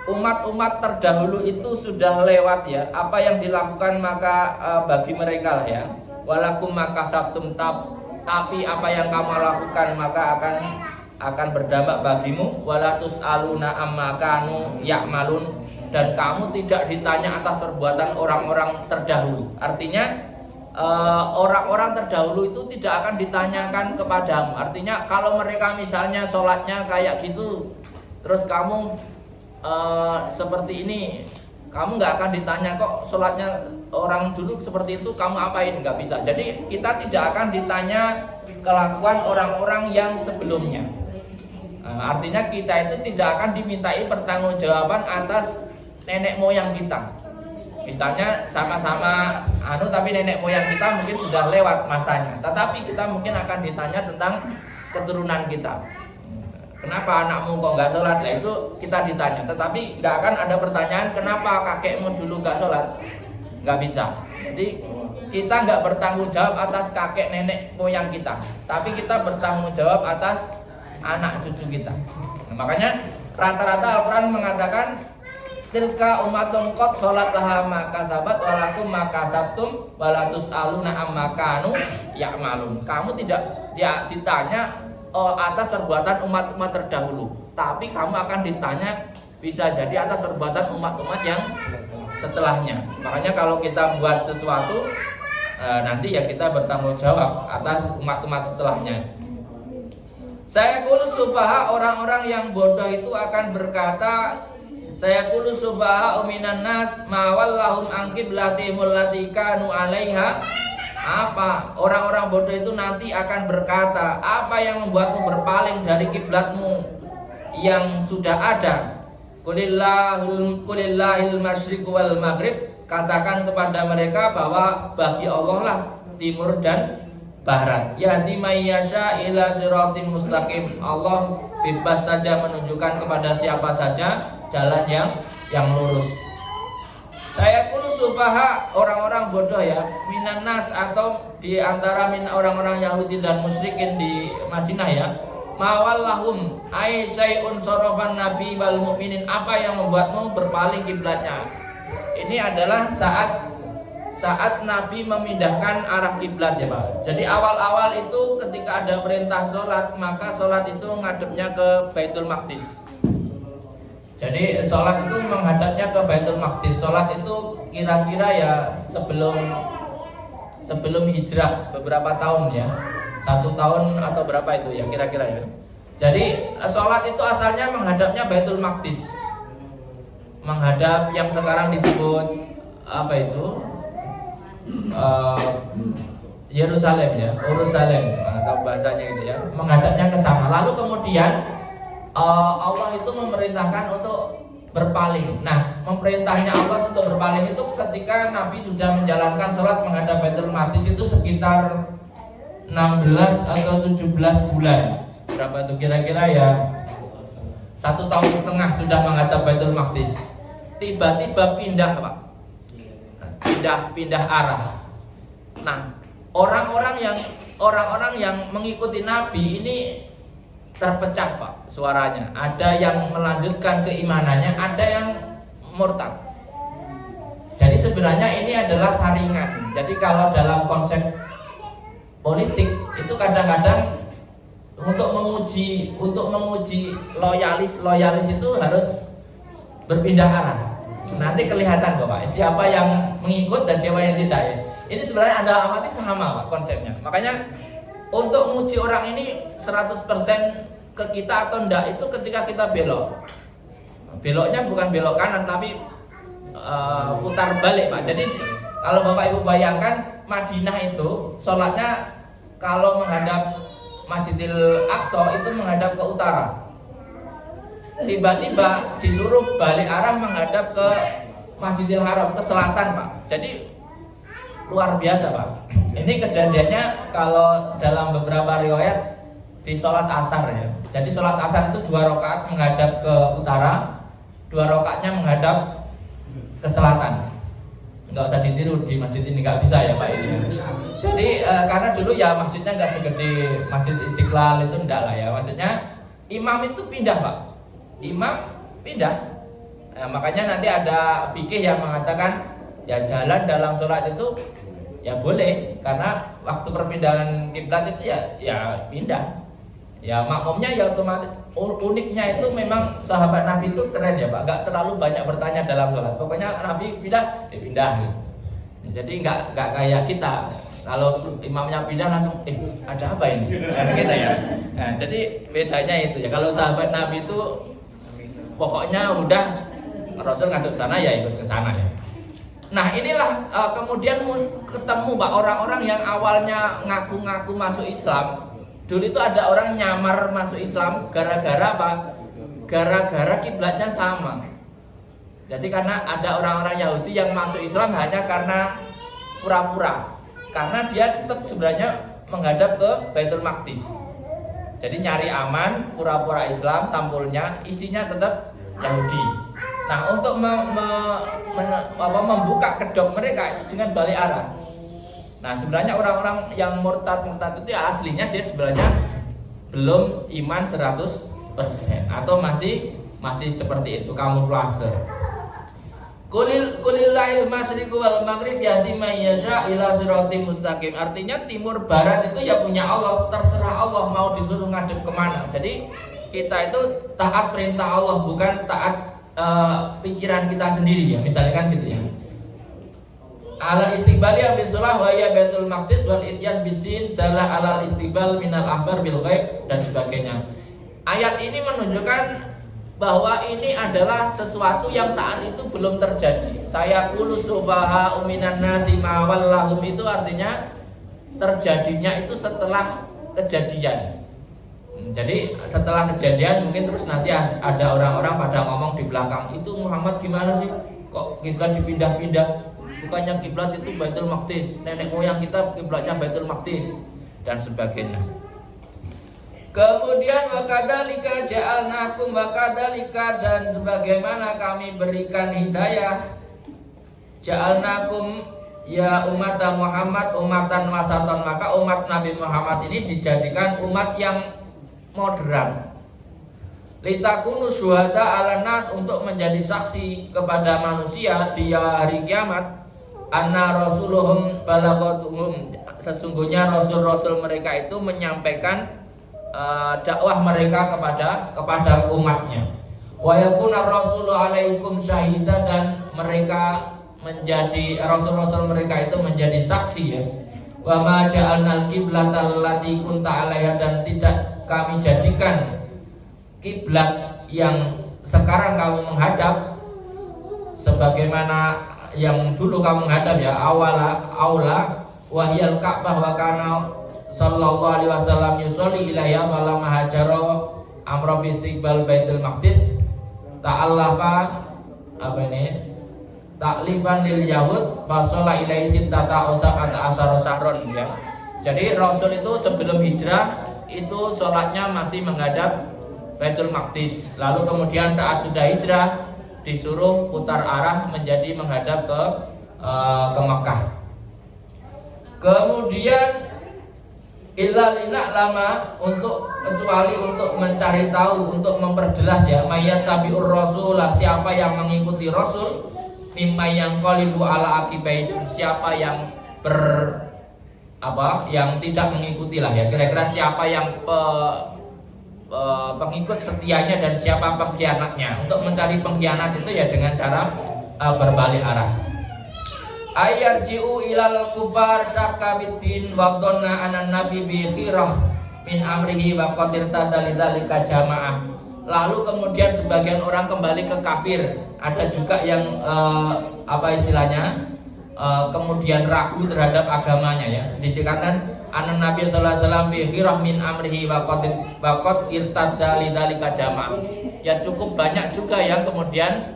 Umat-umat terdahulu itu sudah lewat ya, apa yang dilakukan maka bagi mereka lah ya. Walakum maka sabtum, tapi apa yang kamu lakukan maka akan berdampak bagimu. Walatus aluna amma kanu ya'malun, dan kamu tidak ditanya atas perbuatan orang-orang terdahulu. Artinya orang-orang terdahulu itu tidak akan ditanyakan kepadamu. Artinya kalau mereka misalnya sholatnya kayak gitu, terus kamu seperti ini, kamu nggak akan ditanya kok sholatnya orang dulu seperti itu kamu apain, nggak bisa. Jadi kita tidak akan ditanya kelakuan orang-orang yang sebelumnya. Artinya kita itu tidak akan dimintai pertanggungjawaban atas nenek moyang kita. Misalnya sama-sama tapi nenek moyang kita mungkin sudah lewat masanya, tetapi kita mungkin akan ditanya tentang keturunan kita. Kenapa anakmu kok nggak sholat? Lah itu kita ditanya, tetapi nggak akan ada pertanyaan kenapa kakekmu dulu nggak sholat, nggak bisa. Jadi kita nggak bertanggung jawab atas kakek nenek moyang kita, tapi kita bertanggung jawab atas anak cucu kita. Nah, makanya rata-rata Al-Quran mengatakan tilka umatun qad sholat laha ma kasabat wa lakum ma kasabtum wa la tus'aluna amma kanu ya'malun. Kamu tidak ditanya atas perbuatan umat-umat terdahulu, tapi kamu akan ditanya bisa jadi atas perbuatan umat-umat yang setelahnya. Makanya kalau kita buat sesuatu nanti ya kita bertanggung jawab atas umat-umat setelahnya. Saya kulus subaha, orang-orang yang bodoh itu akan berkata, saya kulus subaha uminan nas ma wallahum an qiblatihimul lati kanu 'alaiha. Apa orang-orang bodoh itu nanti akan berkata, apa yang membuatmu berpaling dari kiblatmu yang sudah ada? Qulillahil masyriq wal maghrib, katakan kepada mereka bahwa bagi Allah lah timur dan barat. Yahdi may yasha ila siratin mustaqim. Allah bebas saja menunjukkan kepada siapa saja jalan yang lurus. Saya kulus subaha, orang-orang bodoh ya, minan nas, atau di antara orang-orang Yahudi dan musyrikin di Madinah ya. Mawallahum ay syai'un sarafan nabi wal mu'minin, apa yang membuatmu berpaling kiblatnya? Ini adalah saat Nabi memindahkan arah kiblat ya Pak. Jadi awal-awal itu ketika ada perintah sholat, maka sholat itu ngadepnya ke Baitul Maqdis. Jadi sholat itu menghadapnya ke Baitul Maqdis. Sholat itu kira-kira ya sebelum hijrah beberapa tahun ya, 1 tahun atau berapa itu ya kira-kira ya. Jadi sholat itu asalnya menghadapnya Baitul Maqdis, menghadap yang sekarang disebut apa itu Yerusalem ya, Yerusalem atau bahasanya gitu ya, menghadapnya ke sana. Lalu kemudian Allah itu memerintahkan untuk berpaling. Nah, memerintahnya Allah untuk berpaling itu ketika Nabi sudah menjalankan sholat menghadap Baitul Maqdis itu sekitar 16 atau 17 bulan. Berapa itu kira-kira ya? 1,5 tahun sudah menghadap Baitul Maqdis. Tiba-tiba pindah, Pak. Pindah arah. Nah, orang-orang yang mengikuti Nabi ini terpecah, Pak, suaranya. Ada yang melanjutkan keimanannya, ada yang murtad. Jadi sebenarnya ini adalah saringan. Jadi kalau dalam konsep politik itu kadang-kadang untuk menguji loyalis itu harus berpindah arah. Nanti kelihatan kok, Pak, siapa yang mengikut dan siapa yang tidak ya. Ini sebenarnya Anda amati sama, Pak, konsepnya. Makanya untuk menguji orang ini 100% ke kita atau enggak itu ketika kita belok. Beloknya bukan belok kanan tapi putar balik, Pak. Jadi kalau Bapak Ibu bayangkan Madinah itu sholatnya kalau menghadap Masjidil Aqsa itu menghadap ke utara. Tiba-tiba disuruh balik arah menghadap ke Masjidil Haram, ke selatan, Pak. Jadi luar biasa, Pak. Ini kejadiannya kalau dalam beberapa riwayat di sholat asar ya. Jadi sholat asar itu 2 rakaat menghadap ke utara, 2 rakaatnya menghadap ke selatan. Nggak usah ditiru di masjid ini, nggak bisa ya, Pak, ini. Jadi karena dulu ya masjidnya nggak segede Masjid Istiqlal itu, enggak lah ya. Maksudnya imam itu pindah, Pak. Imam pindah. Nah, makanya nanti ada fikih yang mengatakan ya jalan dalam sholat itu ya boleh, karena waktu perpindahan kiblat itu ya pindah. Ya makmumnya ya otomatis. Uniknya itu memang sahabat Nabi itu keren ya, Pak. Nggak terlalu banyak bertanya dalam sholat. Pokoknya Nabi pindah, dia pindah gitu. Jadi nggak kayak kita. Kalau imamnya pindah langsung, ada apa ini? Gitu ya. Nah, jadi bedanya itu ya. Kalau sahabat Nabi itu pokoknya udah Rasul ngaduk sana ya ikut ke sana ya. Nah inilah kemudian ketemu, Pak, orang-orang yang awalnya ngaku-ngaku masuk Islam. Dulu itu ada orang nyamar masuk Islam gara-gara apa? Gara-gara kiblatnya sama. Jadi karena ada orang-orang Yahudi yang masuk Islam hanya karena pura-pura. Karena dia tetap sebenarnya menghadap ke Baitul Maqdis. Jadi nyari aman, pura-pura Islam, sampulnya isinya tetap Yahudi. Nah, untuk membuka kedok mereka itu dengan balik arah. Nah, sebenarnya orang-orang yang murtad itu ya aslinya dia sebenarnya belum iman 100% atau masih seperti itu, kamuflase. Kulillahil masyriqu wal maghrib yahdi man yasha ila siratim mustaqim. Artinya timur barat itu ya punya Allah, terserah Allah mau disuruh ngadep kemana. Jadi kita itu taat perintah Allah, bukan taat pikiran kita sendiri ya, misalnya kan gitu ya. Ala istiqbali bisolah wa ya Baitul Maqdis wal ityan bisin dalah alal istiqbal minal ahbar bil ghaib dan sebagainya. Ayat ini menunjukkan bahwa ini adalah sesuatu yang saat itu belum terjadi. Saya qulu subaha minan nasi ma wallahum itu artinya terjadinya itu setelah kejadian. Jadi setelah kejadian mungkin terus nanti ada orang-orang pada ngomong di belakang, itu Muhammad gimana sih? Kok kiblat dipindah-pindah? Bukannya kiblat itu Baitul Maqdis, nenek moyang kita kiblatnya Baitul Maqdis dan sebagainya. Kemudian wakadzalika ja'alnakum wakadzalika dan sebagaimana kami berikan hidayah ja'alnakum ya umat Muhammad umatan wasatan, maka umat Nabi Muhammad ini dijadikan umat yang moderat. Litakunu syuhada ala nas, untuk menjadi saksi kepada manusia di hari kiamat. Anna rasuluhum balagatuhum, sesungguhnya rasul-rasul mereka itu menyampaikan dakwah mereka kepada umatnya. Wa yakuna rasulu alaikum syahida, dan mereka menjadi rasul-rasul mereka itu menjadi saksi ya. Wa ma ja'alnal qiblatal lati kunta 'alaiha, dan tidak kami jadikan kiblat yang sekarang kamu menghadap sebagaimana yang dulu kamu menghadap ya, aula wahyal Ka'bah wa kana sallallahu alaihi wasallam yusolli ilaiha falamma hajara amra bi istiqbal Baitul Maqdis ta'allafa taklifan lil yahud fasalla ilaihi sittata asara sahron ya. Jadi Rasul itu sebelum hijrah itu sholatnya masih menghadap Baitul Maqdis. Lalu kemudian saat sudah hijrah disuruh putar arah menjadi menghadap ke Mekah. Kemudian illa lama kecuali untuk mencari tahu, untuk memperjelas ya, mayat tabiur rasul, siapa yang mengikuti rasul, mimma yang qalibu ala akibai, siapa yang yang tidak mengikuti lah ya, kira-kira siapa yang pengikut setianya dan siapa pengkhianatnya. Untuk mencari pengkhianat itu ya dengan cara berbalik arah. Ayarji'u ilal kufar syakka biddin wa dhanna anan nabi bi khirah min amrihi wa qadir tadalidzalika jamaah. Lalu kemudian sebagian orang kembali ke kafir. Ada juga yang kemudian ragu terhadap agamanya ya. Disebutkan anan nabi sallallahu alaihi wasallam bi khirah min amrihi wa qad irtadalidzalika jamaah. Ya cukup banyak juga yang kemudian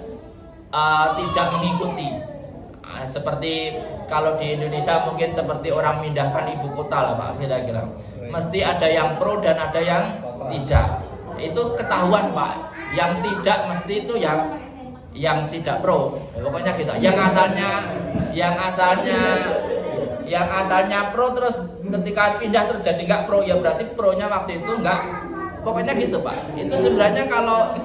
tidak mengikuti. Seperti kalau di Indonesia mungkin seperti orang memindahkan ibu kota lah Pak, kira-kira. Mesti ada yang pro dan ada yang tidak. Itu ketahuan Pak. Yang tidak mesti itu yang tidak pro. Pokoknya gitu. Yang asalnya pro terus ketika pindah terus jadi nggak pro, ya berarti pronya waktu itu nggak. Pokoknya gitu Pak. Itu sebenarnya kalau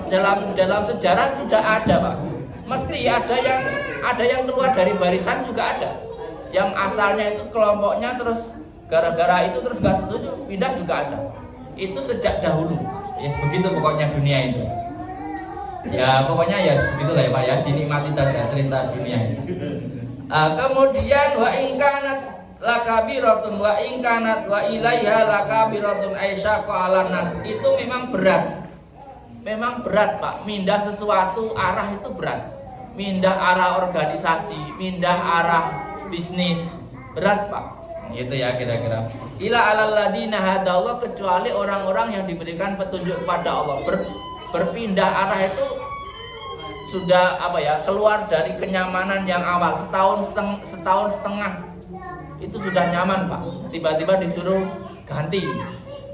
dalam sejarah sudah ada Pak. Mesti ada yang keluar dari barisan juga ada. Yang asalnya itu kelompoknya terus gara-gara itu terus gak setuju pindah juga ada. Itu sejak dahulu. Ya begitu pokoknya dunia ini. Ya pokoknya ya begitu lah ya Pak ya, dinikmati saja cerita dunia ini. Kemudian wa in kanat lakabiratun wa in kanat wa ilaiha lakabiratun aisyaqqa 'alan nas. Itu memang berat. Memang berat Pak, mindah sesuatu arah itu berat. Mindah arah organisasi, mindah arah bisnis, berat Pak. Gitu ya kira-kira. Ila alal ladina hadallah, kecuali orang-orang yang diberikan petunjuk kepada Allah. Berpindah arah itu sudah keluar dari kenyamanan yang awal, setahun setengah itu sudah nyaman Pak. Tiba-tiba disuruh ganti.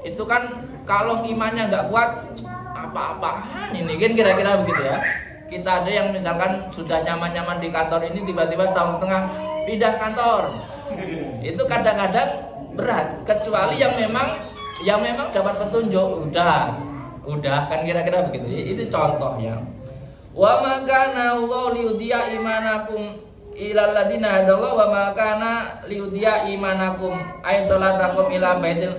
Itu kan kalau imannya nggak kuat, apa-apaan ini kan kira-kira begitu ya. Kita ada yang misalkan sudah nyaman-nyaman di kantor ini, tiba-tiba setahun setengah pindah kantor. Itu kadang-kadang berat, kecuali yang memang dapat petunjuk, udah kan kira-kira begitu. Itu contoh ya. Wa ma kana Allah liyudhi'a imanakum ilal ladina hadallahu wa ma kana liyudhi'a imanakum ay salatakum ila baitil.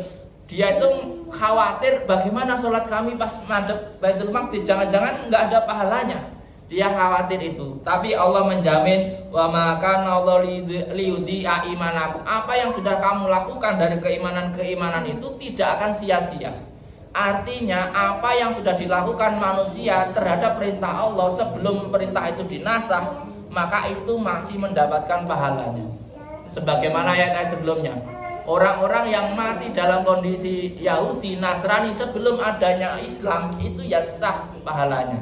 Dia itu khawatir bagaimana sholat kami pas madhep Baitul Maqdis, jangan-jangan nggak ada pahalanya. Dia khawatir itu. Tapi Allah menjamin wa ma kana Allah liyudhi'a imanakum. Apa yang sudah kamu lakukan dari keimanan itu tidak akan sia-sia. Artinya apa yang sudah dilakukan manusia terhadap perintah Allah sebelum perintah itu dinasah, maka itu masih mendapatkan pahalanya. Sebagaimana ayat sebelumnya. Orang-orang yang mati dalam kondisi Yahudi, Nasrani sebelum adanya Islam itu ya sah pahalanya.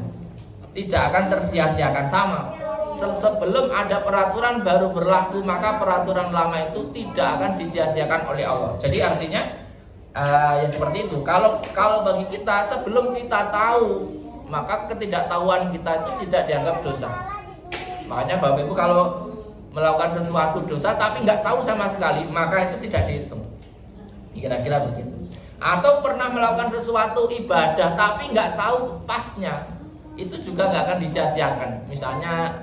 Tidak akan tersia-siakan sama. Sebelum ada peraturan baru berlaku, maka peraturan lama itu tidak akan disia-siakan oleh Allah. Jadi artinya ya seperti itu. Kalau bagi kita sebelum kita tahu, maka ketidaktahuan kita itu tidak dianggap dosa. Makanya Bapak Ibu kalau melakukan sesuatu dosa tapi nggak tahu sama sekali, maka itu tidak dihitung. Kira-kira begitu. Atau pernah melakukan sesuatu ibadah tapi nggak tahu pasnya, itu juga nggak akan disia-siakan. Misalnya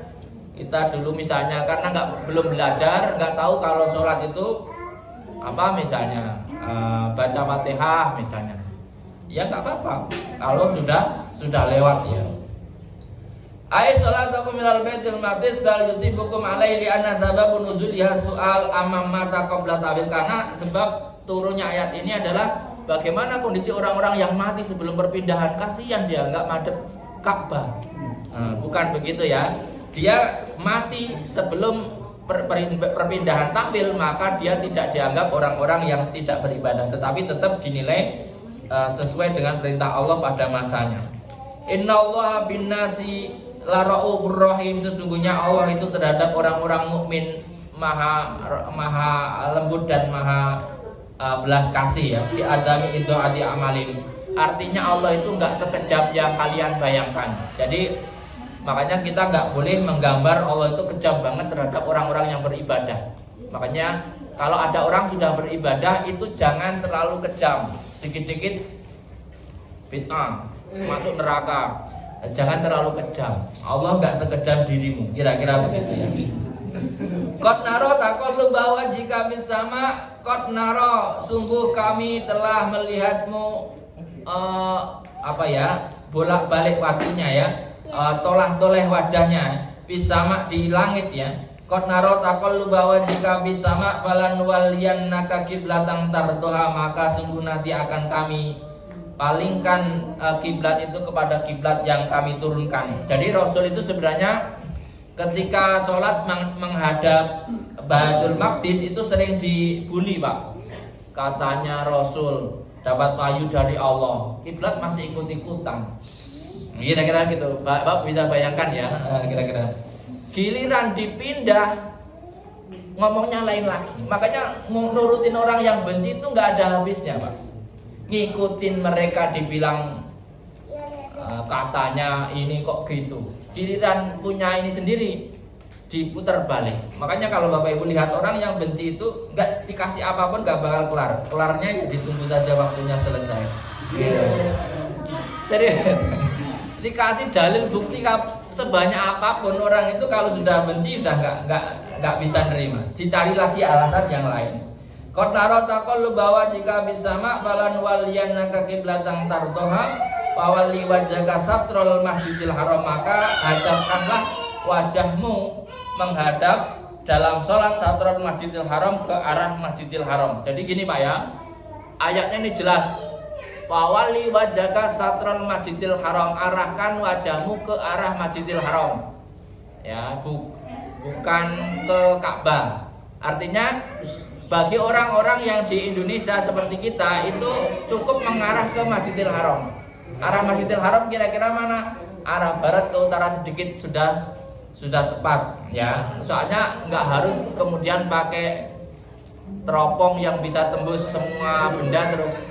kita dulu karena belum belajar, nggak tahu kalau sholat itu misalnya baca Fatihah misalnya, ya nggak apa-apa kalau sudah lewat ya. Ai salatakum ilal baitil maqdis bal yusibukum alaihi anna sababun nuzuliha su'al amam mata qabla tawil, karena sebab turunnya ayat ini adalah bagaimana kondisi orang-orang yang mati sebelum perpindahan, kasihan dia nggak madhep Ka'bah. Bukan begitu ya. Dia mati sebelum perpindahan takwil, maka dia tidak dianggap orang-orang yang tidak beribadah, tetapi tetap dinilai sesuai dengan perintah Allah pada masanya. Innallaha binnasi la raufur rahim, sesungguhnya Allah itu terhadap orang-orang mukmin maha lembut dan maha belas kasih ya. Di adami itu adi amalin, artinya Allah itu nggak sekejam yang kalian bayangkan. Jadi makanya kita nggak boleh menggambar Allah itu kejam banget terhadap orang-orang yang beribadah. Makanya kalau ada orang sudah beribadah itu jangan terlalu kejam, dikit-dikit bid'ah, masuk neraka. Jangan terlalu kejam. Allah nggak sekejam dirimu, kira-kira begitu ya. Qad naro taqalluba wajhika bis sama, qad naro sungguh kami telah melihatmu bolak-balik waktunya ya, tolah-toleh wajahnya bis sama di langit ya. Qad naro taqalluba wajhika bis sama falan waliyannaka qiblatan tardoha, maka sungguh nanti akan kami palingkan kiblat itu kepada kiblat yang kami turunkan. Jadi Rasul itu sebenarnya ketika sholat menghadap Baitul Maqdis itu sering dibully, Pak. Katanya Rasul dapat wahyu dari Allah, kiblat masih ikut-ikutan. Kira-kira gitu. Bapak bisa bayangkan ya, kira-kira. Giliran dipindah ngomongnya lain lagi. Makanya nurutin orang yang benci itu nggak ada habisnya, Pak. Ngikutin mereka dibilang katanya ini kok gitu. Giliran punya ini sendiri diputar balik. Makanya kalau Bapak Ibu lihat orang yang benci itu nggak dikasih apapun nggak bakal kelar. Kelarnya ya ditunggu saja waktunya selesai. Serius. Dikasih dalil bukti sebanyak apapun orang itu kalau sudah benci udah nggak bisa nerima. Dicari lagi alasan yang lain. Qad naro taqalluba wajhika bis sama falan waliyannaka qiblatan tardoha fawalli wajhaka satrul masjidil haram, maka hadapkanlah wajahmu menghadap dalam sholat satrul masjidil haram, ke arah masjidil haram. Jadi gini Pak ya, ayatnya ini jelas. Fawalli wajhaka satrul masjidil haram, arahkan wajahmu ke arah masjidil haram. Ya, bukan ke Ka'bah. Artinya bagi orang-orang yang di Indonesia seperti kita itu cukup mengarah ke Masjidil Haram. Arah Masjidil Haram kira-kira mana? Arah barat ke utara sedikit sudah tepat ya. Soalnya nggak harus kemudian pakai teropong yang bisa tembus semua benda terus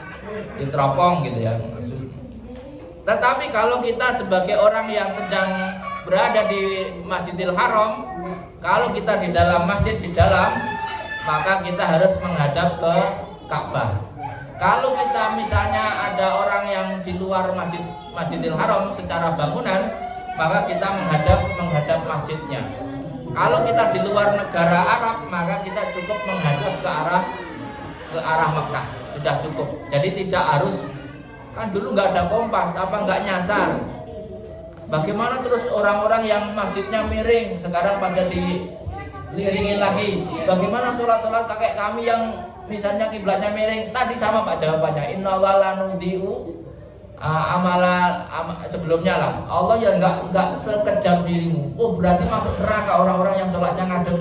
diteropong gitu ya. Tetapi kalau kita sebagai orang yang sedang berada di Masjidil Haram, kalau kita di dalam masjid maka kita harus menghadap ke Ka'bah. Kalau kita misalnya ada orang yang di luar Masjidil Haram secara bangunan, maka kita menghadap masjidnya. Kalau kita di luar negara Arab, maka kita cukup menghadap ke arah Mekah. Sudah cukup. Jadi tidak harus, kan dulu nggak ada kompas, apa nggak nyasar. Bagaimana terus orang-orang yang masjidnya miring sekarang pada diliringin lagi? Bagaimana sholat-sholat kakek kami yang misalnya kiblatnya miring? Tadi sama Pak jawabannya. Innallaha la nudhi'u amala sebelumnya lah. Allah ya nggak sekejam dirimu. Oh berarti masuk neraka orang-orang yang sholatnya ngadep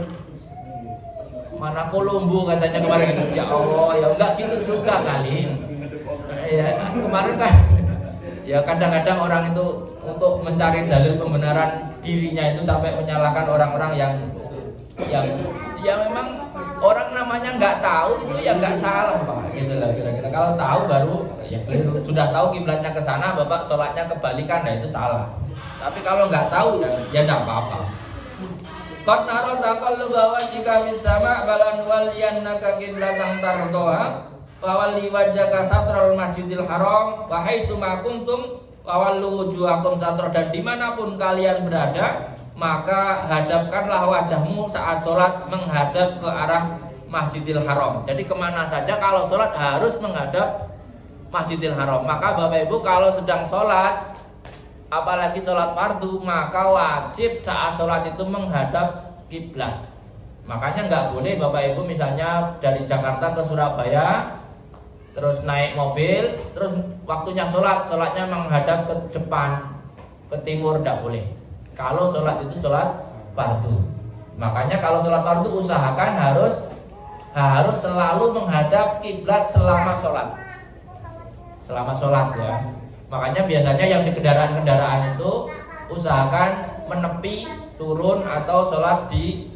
mana Kolombo katanya kemarin. Ya Allah ya nggak gitu juga kali. Ya kemarin kan. Ya kadang-kadang orang itu untuk mencari dalil pembenaran dirinya itu sampai menyalahkan orang-orang yang ya memang orang namanya nggak tahu itu ya nggak salah Pak, gitu lah kira-kira. Kalau tahu baru ya keliru. Sudah tahu kiblatnya ke sana, Bapak sholatnya kebalikan, nah itu salah. Tapi kalau nggak tahu ya nggak apa-apa. Qad nara taqalluba wajhika bis sama balan waliyannaka qiblatan tardoha fawalli wajhaka satral masjidil haram wa haitsu ma kuntum fawallu wujuhakum satro, dan dimanapun kalian berada maka hadapkanlah wajahmu saat sholat menghadap ke arah Masjidil Haram. Jadi kemana saja kalau sholat harus menghadap Masjidil Haram. Maka Bapak Ibu kalau sedang sholat, apalagi sholat fardu, maka wajib saat sholat itu menghadap kiblat. Makanya nggak boleh Bapak Ibu misalnya dari Jakarta ke Surabaya, terus naik mobil, terus waktunya sholatnya menghadap ke depan, ke timur, nggak boleh. Kalau sholat itu sholat fardu. Makanya kalau sholat fardu usahakan harus selalu menghadap kiblat selama sholat. Selama sholat ya. Makanya biasanya yang di kendaraan-kendaraan itu usahakan menepi, turun atau sholat di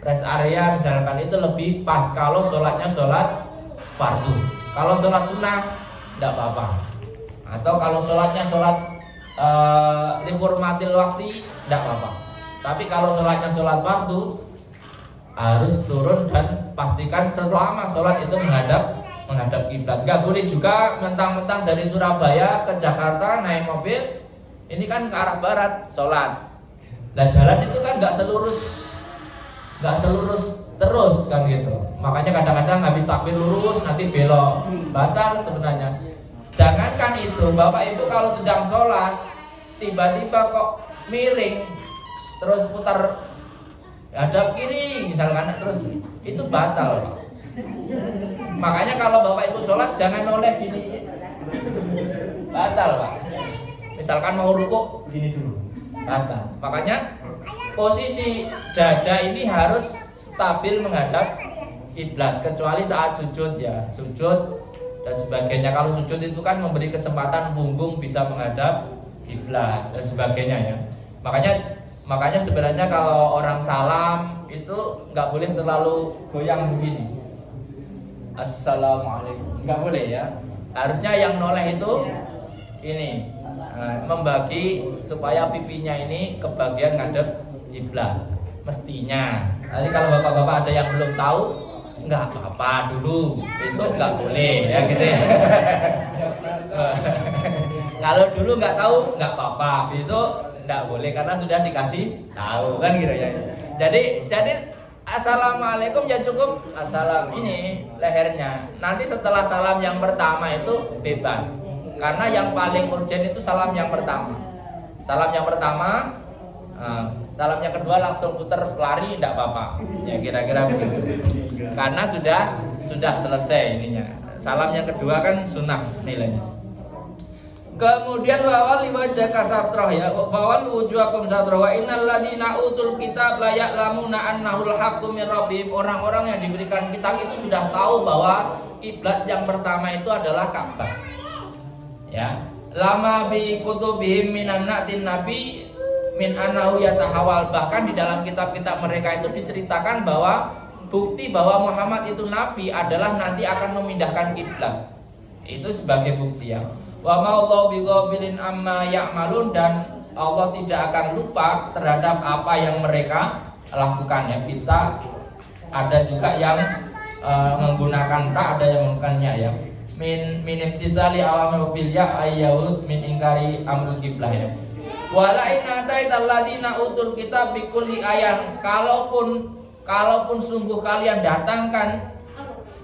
rest area misalkan, itu lebih pas kalau sholatnya sholat fardu. Kalau sholat sunnah tidak apa-apa. Atau kalau sholatnya sholat lihurmatil waktu tidak apa-apa. Tapi kalau sholatnya sholat fardu harus turun dan pastikan selama sholat itu menghadap kiblat. Nggak boleh juga mentang-mentang dari Surabaya ke Jakarta naik mobil, ini kan ke arah barat sholat. Nah jalan itu kan nggak selurus terus kan gitu. Makanya kadang-kadang habis takbir lurus nanti belok, batal sebenarnya. Jangankan itu, Bapak Ibu kalau sedang sholat tiba-tiba kok miring terus putar hadap kiri misalkan, terus itu batal Pak. Makanya kalau Bapak Ibu sholat jangan noleh gini, batal Pak. Misalkan mau rukuk gini dulu, batal. Makanya posisi dada ini harus stabil menghadap kiblat, kecuali saat sujud ya, sujud dan sebagainya. Kalau sujud itu kan memberi kesempatan punggung bisa menghadap kiblat dan sebagainya ya. Makanya sebenarnya kalau orang salam itu nggak boleh terlalu goyang begini. Assalamualaikum, nggak boleh ya. Harusnya yang noleh itu ini membagi supaya pipinya ini kebagian ngadep kiblat mestinya. Jadi kalau bapak-bapak ada yang belum tahu, nggak apa-apa dulu, besok nggak boleh ya gitu ya. Kalau dulu nggak tahu nggak apa-apa, besok nggak boleh karena sudah dikasih tahu kan gitu ya. Jadi assalamualaikum ya cukup assalam ini lehernya. Nanti setelah salam yang pertama itu bebas, karena yang paling urgent itu salam yang pertama. Salam yang pertama, salam yang kedua langsung putar lari tidak apa-apa. Ya kira-kira begitu. Karena sudah selesai ininya. Salam yang kedua kan sunnah nilainya. Kemudian wawali wajhaka satroh ya, wawal wujuhakum satroh wa innal ladina utul kitab la ya'lamuna annahul haqqu min rabbihim. Orang-orang yang diberikan kitab itu sudah tahu bahwa kiblat yang pertama itu adalah Ka'bah. Ya, lama bi kutubihim minan na'tin nabi min annahu yatahawal. Bahkan di dalam kitab-kitab mereka itu diceritakan bahwa bukti bahwa Muhammad itu nabi adalah nanti akan memindahkan kiblat. Itu sebagai bukti ya. Wa ma'allahu bighafilin amma ya'malun, dan Allah tidak akan lupa terhadap apa yang mereka lakukan ya. Kita ada juga yang menggunakan ta, ada yang menggunakannya ya. Min imtisali awamil bil ya ayyahud min ingkari amrul qiblah ya. Wala in ataital ladina utul kitab bi kulli ayat. Kalaupun sungguh kalian datangkan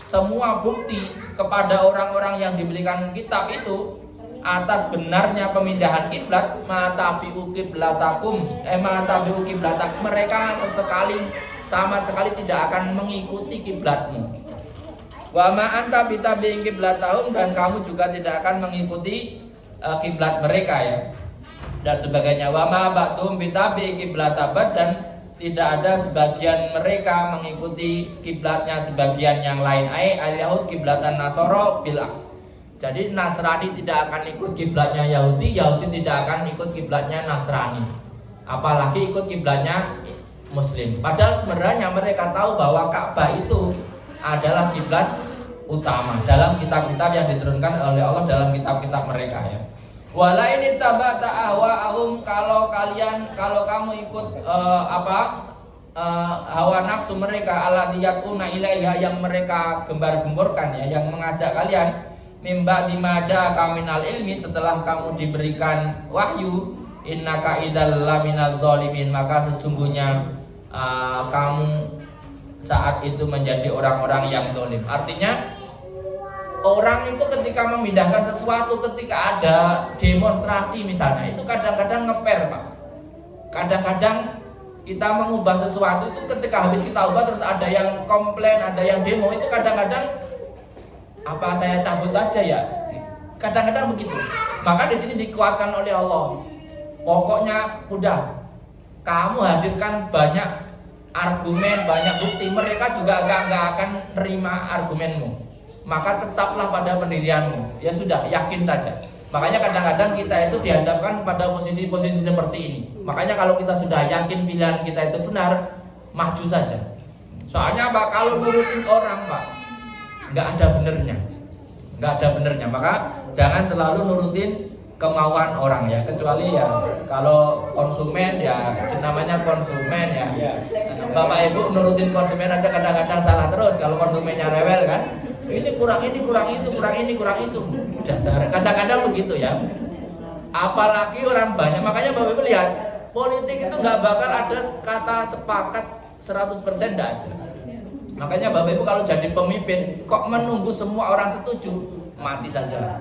semua bukti kepada orang-orang yang diberikan kitab itu atas benarnya pemindahan kiblat, matabi'u qiblatakum mereka sama sekali tidak akan mengikuti kiblatmu. Wa ma anta bitabi'in qiblatahum, dan kamu juga tidak akan mengikuti kiblat mereka ya. Dan sebagainya. Wa ma ba'dhum bitabi'in qiblatabad, dan tidak ada sebagian mereka mengikuti kiblatnya sebagian yang lain. Al-yahud kiblatan nasara bil aks. Jadi Nasrani tidak akan ikut kiblatnya Yahudi, Yahudi tidak akan ikut kiblatnya Nasrani. Apalagi ikut kiblatnya Muslim. Padahal sebenarnya mereka tahu bahwa Ka'bah itu adalah kiblat utama dalam kitab-kitab yang diturunkan oleh Allah dalam kitab-kitab mereka ya. Wala ini tabata ahwa'ahum, kalau kamu ikut hawa nafsu mereka, alladiyatuna ilaiha, yang mereka gembar-gemborkan ya, yang mengajak kalian mimba dimaja kaminal ilmi, setelah kamu diberikan wahyu, innaka idal laminal zalimin, maka sesungguhnya kamu saat itu menjadi orang-orang yang zalim. Artinya orang itu ketika memindahkan sesuatu, ketika ada demonstrasi misalnya, itu kadang-kadang ngeper Pak. Kadang-kadang kita mengubah sesuatu itu ketika habis kita ubah terus ada yang komplain, ada yang demo, itu kadang-kadang apa saya cabut aja ya, kadang-kadang begitu. Maka di sini dikuatkan oleh Allah, pokoknya udah kamu hadirkan banyak argumen, banyak bukti, mereka juga nggak akan nerima argumenmu, maka tetaplah pada pendirianmu. Ya sudah, yakin saja. Makanya kadang-kadang kita itu dihadapkan pada posisi-posisi seperti ini. Makanya kalau kita sudah yakin pilihan kita itu benar, maju saja. Soalnya Pak, kalau nurutin orang Pak, nggak ada benernya, Maka jangan terlalu nurutin kemauan orang ya, kecuali ya kalau konsumen ya namanya konsumen ya. Bapak Ibu nurutin konsumen aja kadang-kadang salah terus kalau konsumennya rewel kan. Ini kurang itu, kurang itu. Dasar kadang-kadang begitu ya. Apalagi orang banyak, makanya Bapak Ibu lihat politik itu nggak bakal ada kata sepakat 100% enggak ada. Makanya Bapak Ibu kalau jadi pemimpin kok menunggu semua orang setuju, mati saja.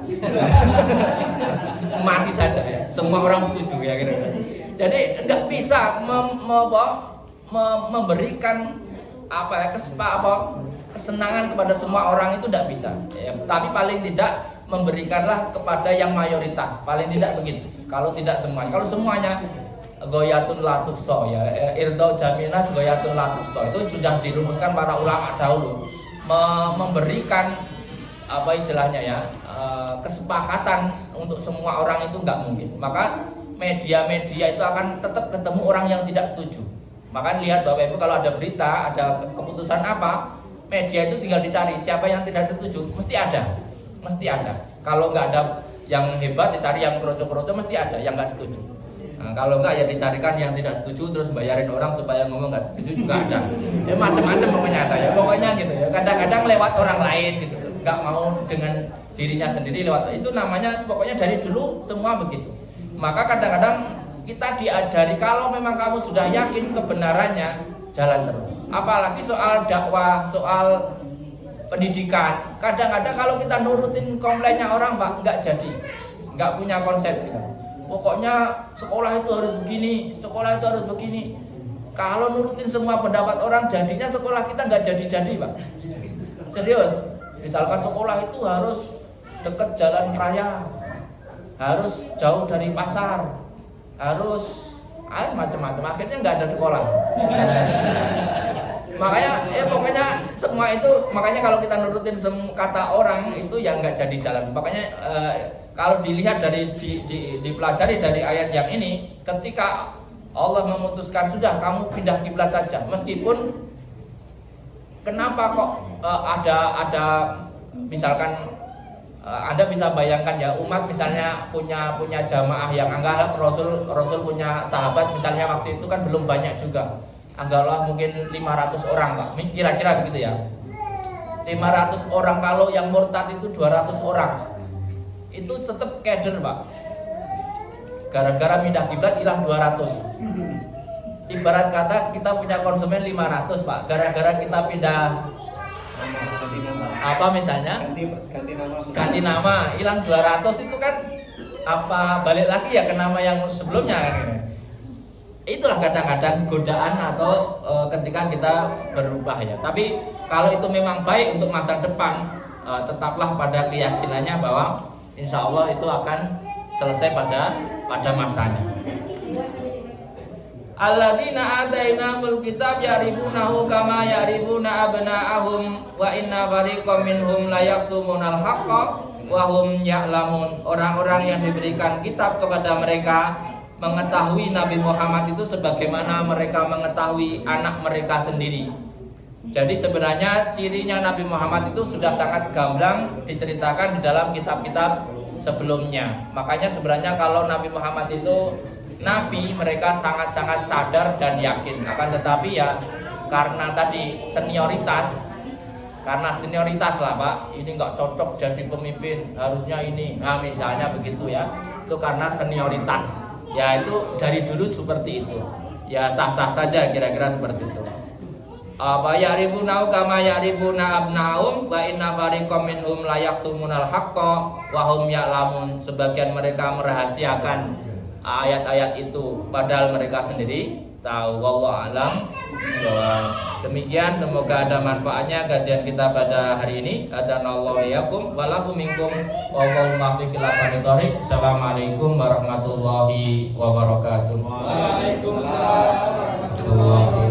Mati saja ya. Semua orang setuju ya kira-kira. Jadi nggak bisa memberikan kesenangan kepada semua orang itu tidak bisa. Ya, tapi paling tidak memberikanlah kepada yang mayoritas. Paling tidak begitu. Kalau tidak semuanya. Kalau semuanya goyatun latukso ya, irdau jaminas goyatun latukso itu sudah dirumuskan para ulama dahulu. Memberikan apa istilahnya ya, kesepakatan untuk semua orang itu nggak mungkin. Maka media-media itu akan tetap ketemu orang yang tidak setuju. Maka lihat Bapak Ibu kalau ada berita, ada keputusan apa, media itu tinggal dicari siapa yang tidak setuju, mesti ada. Kalau nggak ada yang hebat, dicari yang kroco-kroco, mesti ada yang nggak setuju. Nah, kalau nggak ya dicarikan yang tidak setuju, terus bayarin orang supaya ngomong nggak setuju juga ada. Ya macam-macam pokoknya ada ya, pokoknya gitu ya. Kadang-kadang lewat orang lain gitu, nggak mau dengan dirinya sendiri lewat. Itu namanya pokoknya dari dulu semua begitu. Maka kadang-kadang kita diajari kalau memang kamu sudah yakin kebenarannya, jalan terus. Apalagi soal dakwah, soal pendidikan. Kadang-kadang kalau kita nurutin komplainnya orang, Pak, nggak jadi, nggak punya konsep kita. Pokoknya sekolah itu harus begini, sekolah itu harus begini. Kalau nurutin semua pendapat orang, jadinya sekolah kita nggak jadi-jadi, Pak. Serius. Misalkan sekolah itu harus dekat jalan raya, harus jauh dari pasar, harus macam-macam. Akhirnya nggak ada sekolah. Makanya pokoknya semua itu, makanya kalau kita nurutin kata orang itu ya nggak jadi jalan. Makanya kalau dilihat dari dipelajari dari ayat yang ini, ketika Allah memutuskan sudah kamu pindah kiblat saja, meskipun kenapa kok ada misalkan Anda bisa bayangkan ya, umat misalnya punya jamaah yang anggaplah Rasul punya sahabat misalnya waktu itu kan belum banyak juga. Anggaplah mungkin 500 orang, Pak. Kira-kira begitu ya. 500 orang, kalau yang murtad itu 200 orang. Itu tetap keder, Pak. Gara-gara pindah kiblat hilang 200. Ibarat kata kita punya konsumen 500, Pak. Gara-gara kita pindah apa misalnya? Ganti nama, hilang 200 itu kan apa balik lagi ya ke nama yang sebelumnya kan. Itulah kadang-kadang godaan atau ketika kita berubah ya. Tapi kalau itu memang baik untuk masa depan, tetaplah pada keyakinannya bahwa insya Allah itu akan selesai pada masanya. Alladzina atainahumul kitab ya'rifunahu kama ya'rifuna abna'ahum wa inna fariqam minhum la yaktumunal haqqa wa hum ya'lamun. Orang-orang yang diberikan kitab kepada mereka mengetahui Nabi Muhammad itu sebagaimana mereka mengetahui anak mereka sendiri. Jadi sebenarnya cirinya Nabi Muhammad itu sudah sangat gamblang diceritakan di dalam kitab-kitab sebelumnya. Makanya sebenarnya kalau Nabi Muhammad itu Nabi, mereka sangat-sangat sadar dan yakin. Akan tetapi ya karena tadi senioritas, lah Pak, ini nggak cocok jadi pemimpin, harusnya ini. Nah misalnya begitu ya, itu karena senioritas. Ya itu dari dulu seperti itu. Ya sah-sah saja kira-kira seperti itu. Apa ya'rifuna kama ya'rifuna abna'um wa inna fariqam minhum la yaktumunal haqqa wa hum ya'lamun. Sebagian mereka merahasiakan ayat-ayat itu padahal mereka sendiri tahu. Wallahu a'lam. Demikian, semoga ada manfaatnya kajian kita pada hari ini. Adanallahu iyyakum wa lakum minkum wallahu muwaffiq ila aqwamit thoriq. Assalamualaikum warahmatullahi wabarakatuh. Waalaikumsalam warahmatullahi wabarakatuh.